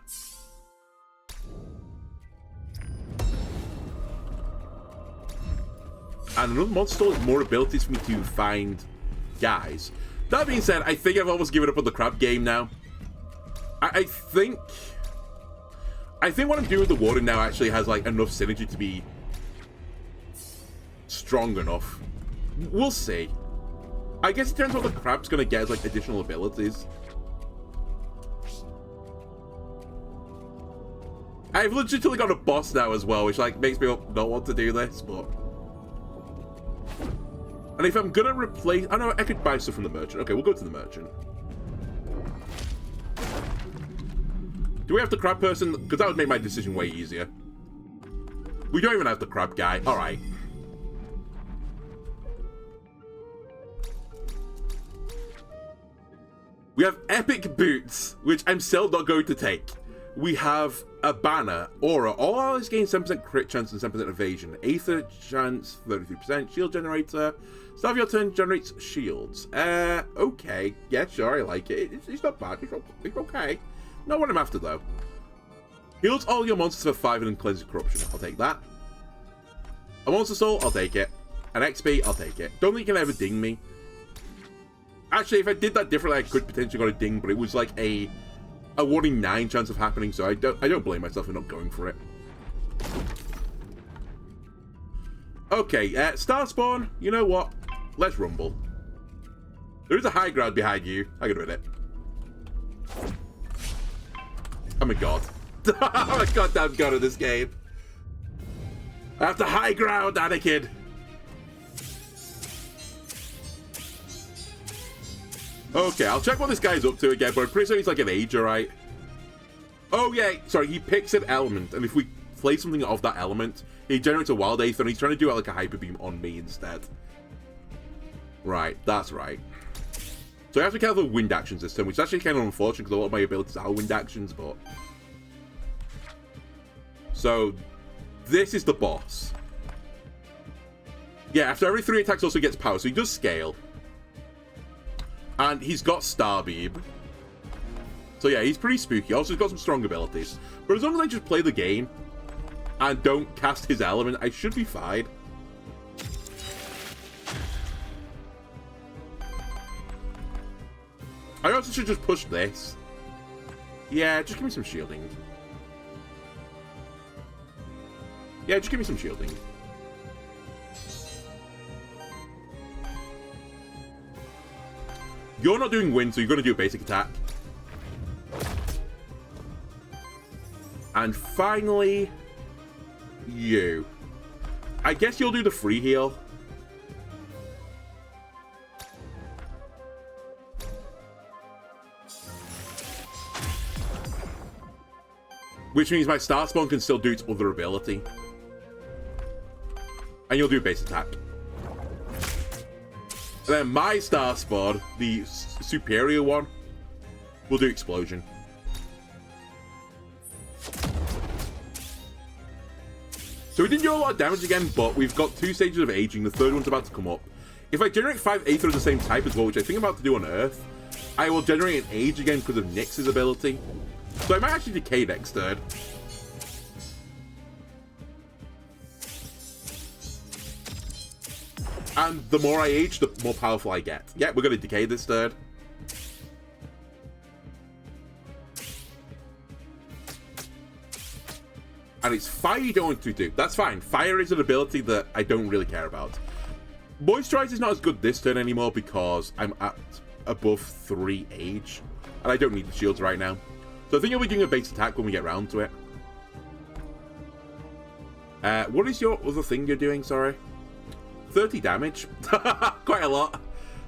And another monster has more abilities for me to find guys. That being said, I think I've almost given up on the crab game now. I think what I'm doing with the warden now actually has like enough synergy to be strong enough. We'll see. I guess it turns out the crab's gonna get as like additional abilities. I've legitimately got a boss now as well, which like makes me not want to do this, but... And if I'm gonna replace... I know I could buy stuff from the merchant. Okay, we'll go to the merchant. Do we have the crab person? Because that would make my decision way easier. We don't even have the crab guy. Alright. We have epic boots, which I'm still not going to take. we have a banner, aura. All allies gain 7% crit chance and 7% evasion. Aether chance, 33%. Shield generator. Start of your turn generates shields. Okay. Yeah, sure, I like it. It's not bad. It's okay. Not what I'm after, though. Heals all your monsters for 5 and cleanses corruption. I'll take that. A monster soul, I'll take it. An XP, I'll take it. Don't think you can ever ding me. Actually, if I did that differently, I could potentially got a ding, but it was like a 1 in 9 chance of happening, so I don't blame myself for not going for it. Okay, Starspawn, you know what? Let's rumble. There is a high ground behind you. I can admit it. I'm a god. I'm a goddamn god of this game. I have the high ground, Anakin. Okay, I'll check what this guy's up to again, but I'm pretty sure he's like an ager, right? Oh, yeah, sorry, he picks an element, and if we play something of that element, he generates a wild aether, and he's trying to do like a hyper beam on me instead. Right, that's right. So I have to be careful with wind actions this turn, which is actually kind of unfortunate because a lot of my abilities are wind actions, but... So, this is the boss. Yeah, after every 3 attacks also gets power, so he does scale. And he's got Starbeam. So yeah, he's pretty spooky. Also, he's got some strong abilities. But as long as I just play the game and don't cast his element, I should be fine. I also should just push this. Yeah, just give me some shielding. Yeah, just give me some shielding. You're not doing wind, so you're going to do a basic attack. And finally, you. I guess you'll do the free heal. Which means my Starspawn can still do its other ability. And you'll do a base attack. And then my Starspawn, the superior one, will do explosion. So we didn't do a lot of damage again, but we've got 2 stages of aging. The 3rd one's about to come up. If I generate 5 Aether of the same type as well, which I think I'm about to do on Earth, I will generate an age again because of Nyx's ability. So I might actually decay next turn. And the more I age, the more powerful I get. Yeah, we're going to decay this turn. And it's fire you don't want to do. That's fine. Fire is an ability that I don't really care about. Moisturize is not as good this turn anymore because I'm at above 3 age. And I don't need the shields right now. So I think I'll be doing a base attack when we get round to it. What is your other thing you're doing, sorry? 30 damage. Quite a lot.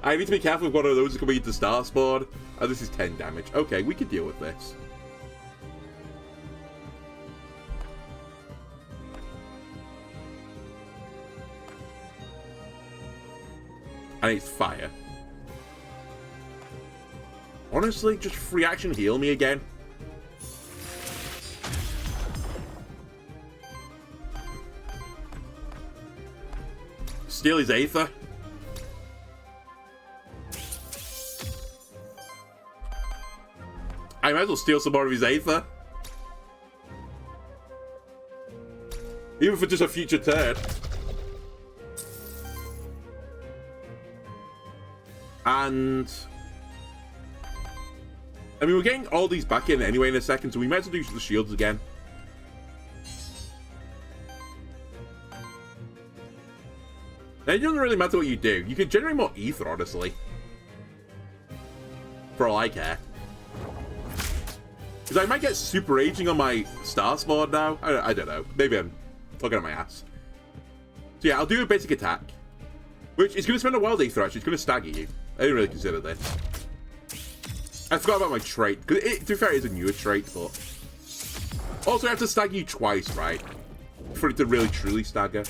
I need to be careful with one of those coming into Starspawn. Oh, this is 10 damage. Okay, we can deal with this. And it's fire. Honestly, just free action heal me again. Steal his Aether. I might as well steal some more of his Aether. Even for just a future turn. And... I mean, we're getting all these back in anyway in a second, so we might as well do the shields again. Now, it doesn't really matter what you do. You can generate more Ether, honestly. For all I care. Because I might get super aging on my Starspawn now. I don't know. Maybe I'm talking out my ass. So yeah, I'll do a basic attack. Which is going to spend a wild Ether, actually. It's going to stagger you. I didn't really consider this. I forgot about my trait. Because to be fair, it is a newer trait, but... Also, I have to stagger you twice, right? For it to really, truly stagger.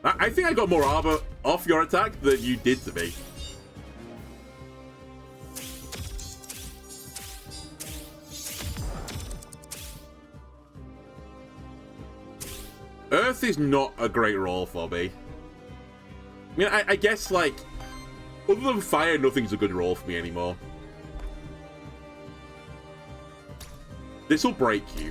I think I got more armor off your attack than you did to me. Earth is not a great roll for me. I mean, I guess, like, other than fire, nothing's a good roll for me anymore. This will break you.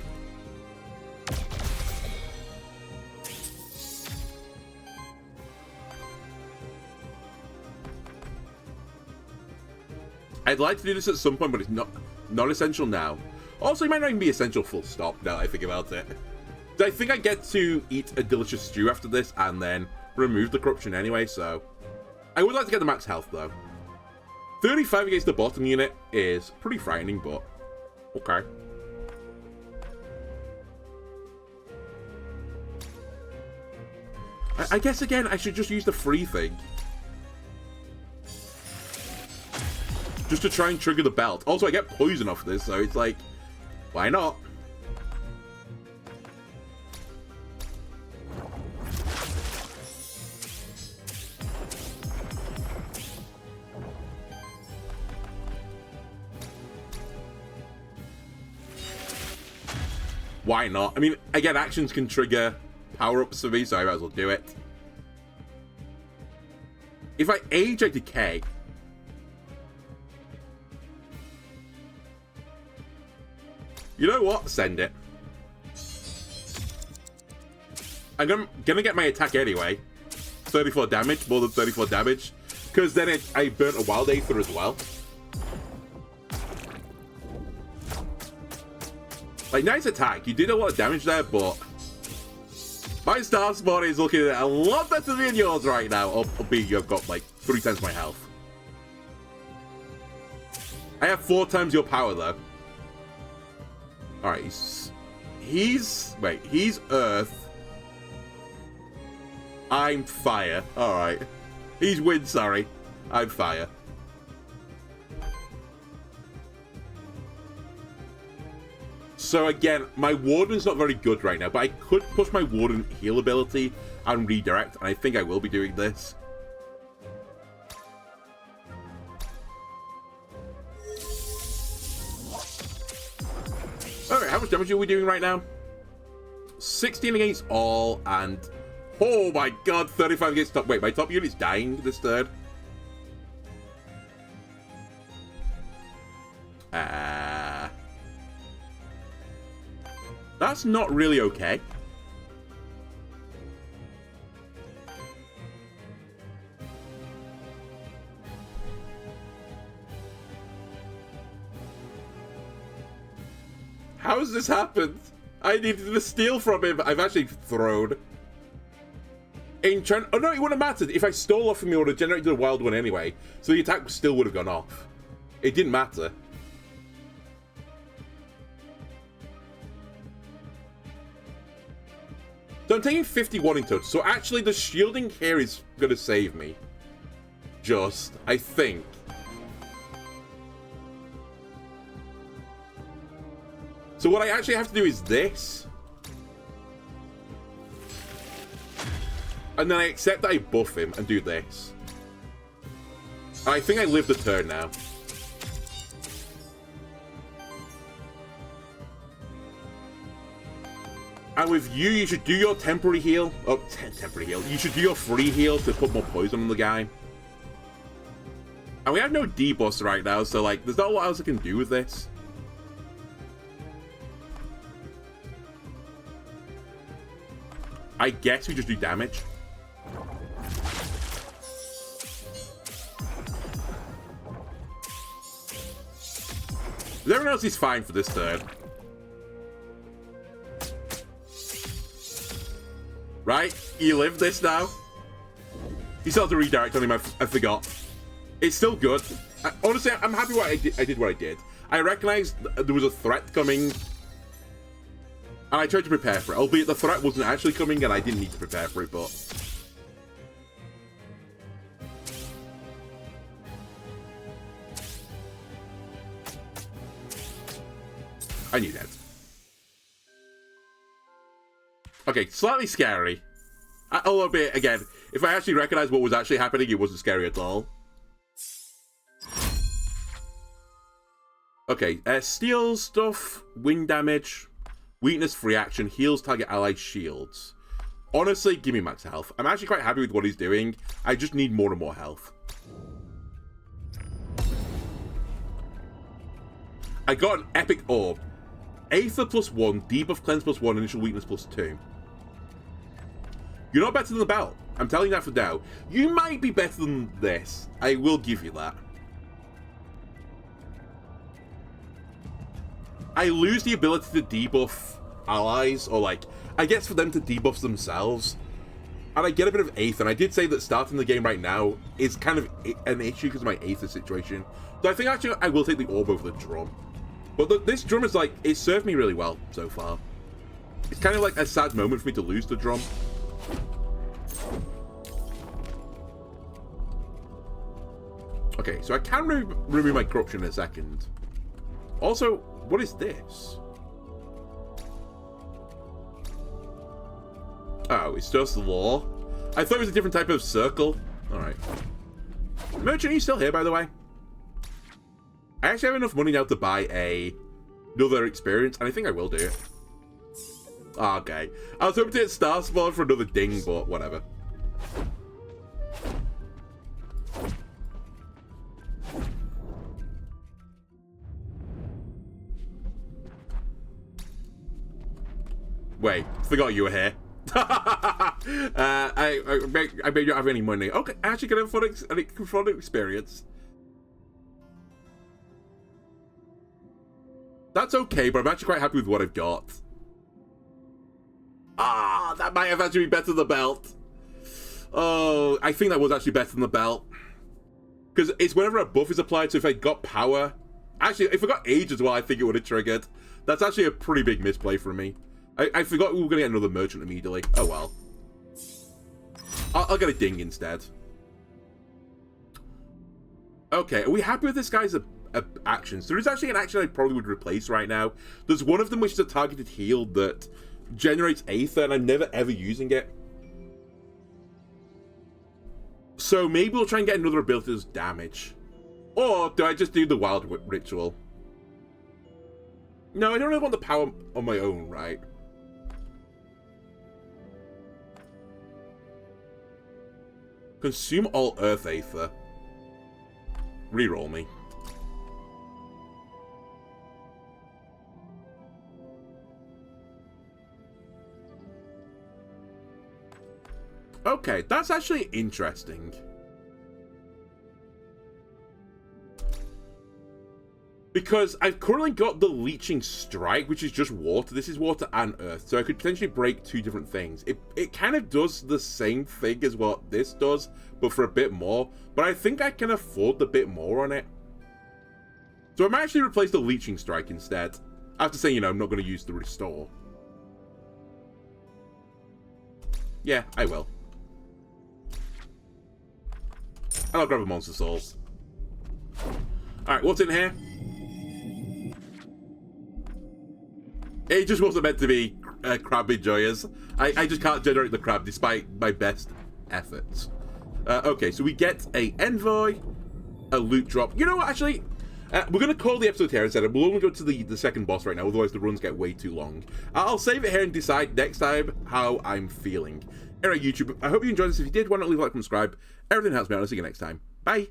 I'd like to do this at some point, but it's not essential now. Also, it might not even be essential full stop now that I think about it. I think I get to eat a delicious stew after this and then remove the corruption anyway, so... I would like to get the max health, though. 35 against the bottom unit is pretty frightening, but... okay. I guess, again, I should just use the free thing. Just to try and trigger the belt. Also, I get poison off this, so it's like... why not? Why not? I mean, again, actions can trigger power-ups for me, so I might as well do it. If I age, I decay. You know what? Send it. I'm gonna get my attack anyway. 34 damage, more than 34 damage. Because then I burnt a wild Aether as well. Like, nice attack. You did a lot of damage there, but... my Starspawn is looking a lot better than yours right now. Albeit you've got, like, 3 times my health. I have 4 times your power, though. Alright, wait, he's Earth. I'm Fire. Alright. He's Wind, sorry. I'm Fire. So again, my Warden's not very good right now, but I could push my Warden heal ability and redirect, and I think I will be doing this. Alright, how much damage are we doing right now? 16 against all, and... oh my god, 35 against top... wait, my top unit's dying this third. That's not really okay. How has this happened? I needed to steal from him. I've actually thrown. Oh no, it wouldn't have mattered. If I stole off him, it would have generated a wild one anyway. So the attack still would have gone off. It didn't matter. So I'm taking 51 in total. So actually the shielding here is going to save me. Just, I think. So what I actually have to do is this. And then I accept that I buff him and do this. I think I live the turn now. And with you, you should do your temporary heal. Oh, temporary heal. You should do your free heal to put more poison on the guy. And we have no debuffs right now, so like, there's not a lot else I can do with this. I guess we just do damage. Everyone else is fine for this turn. Right? You live this now? You still have to redirect on him, I forgot. It's still good. Honestly, I'm happy I did what I did. I recognized there was a threat coming. And I tried to prepare for it. Albeit the threat wasn't actually coming and I didn't need to prepare for it, but... I knew that. Okay, slightly scary. A little bit, again, if I actually recognized what was actually happening, it wasn't scary at all. Okay, steals stuff, wind damage, weakness, free action, heals target ally shields. Honestly, give me max health. I'm actually quite happy with what he's doing. I just need more and more health. I got an epic orb. Aether +1, debuff cleanse +1, initial weakness +2. You're not better than the belt. I'm telling you that for now. You might be better than this. I will give you that. I lose the ability to debuff allies, or like, I guess for them to debuff themselves. And I get a bit of Aether, and I did say that starting the game right now is kind of an issue because of my Aether situation. So I think actually I will take the orb over the drum. But this drum is like, it served me really well so far. It's kind of like a sad moment for me to lose the drum. Okay, so I can remove my corruption in a second. Also, what is this? Oh, it's just law. I thought it was a different type of circle. Alright. Merchant, are you still here, by the way? I actually have enough money now to buy another experience, and I think I will do it. Okay. I was hoping to get Starspawn for another ding, but whatever. Wait, forgot you were here. I may not have any money. Okay, I actually get a fun experience. That's okay, but I'm actually quite happy with what I've got. Ah, that might have actually been better than the belt. Oh, I think that was actually better than the belt. Because it's whenever a buff is applied, so if I got power... Actually, if I got age as well, I think it would have triggered. That's actually a pretty big misplay for me. I forgot we were going to get another merchant immediately. Oh well. I'll get a ding instead. Okay, are we happy with this guy's actions? There is actually an action I probably would replace right now. There's one of them which is a targeted heal that generates Aether, and I'm never ever using it. So maybe we'll try and get another ability that does damage. Or do I just do the wild ritual? No, I don't really want the power on my own, right? Consume all Earth Aether. Reroll me. Okay, that's actually interesting. Because I've currently got the Leeching Strike, which is just water. This is water and earth, so I could potentially break two different things. It kind of does the same thing as what this does, but for a bit more. But I think I can afford the bit more on it. So I might actually replace the Leeching Strike instead. After saying, you know, I'm not going to use the Restore. Yeah, I will. And I'll grab a Monster Soul. Alright, what's in here? It just wasn't meant to be crab enjoyers. I just can't generate the crab despite my best efforts. Okay, so we get a envoy, a loot drop. You know what, actually? We're going to call the episode here instead. We'll only go to the second boss right now, otherwise the runs get way too long. I'll save it here and decide next time how I'm feeling. Anyway, YouTube, I hope you enjoyed this. If you did, why not leave a like and subscribe? Everything helps me out. I'll see you next time. Bye.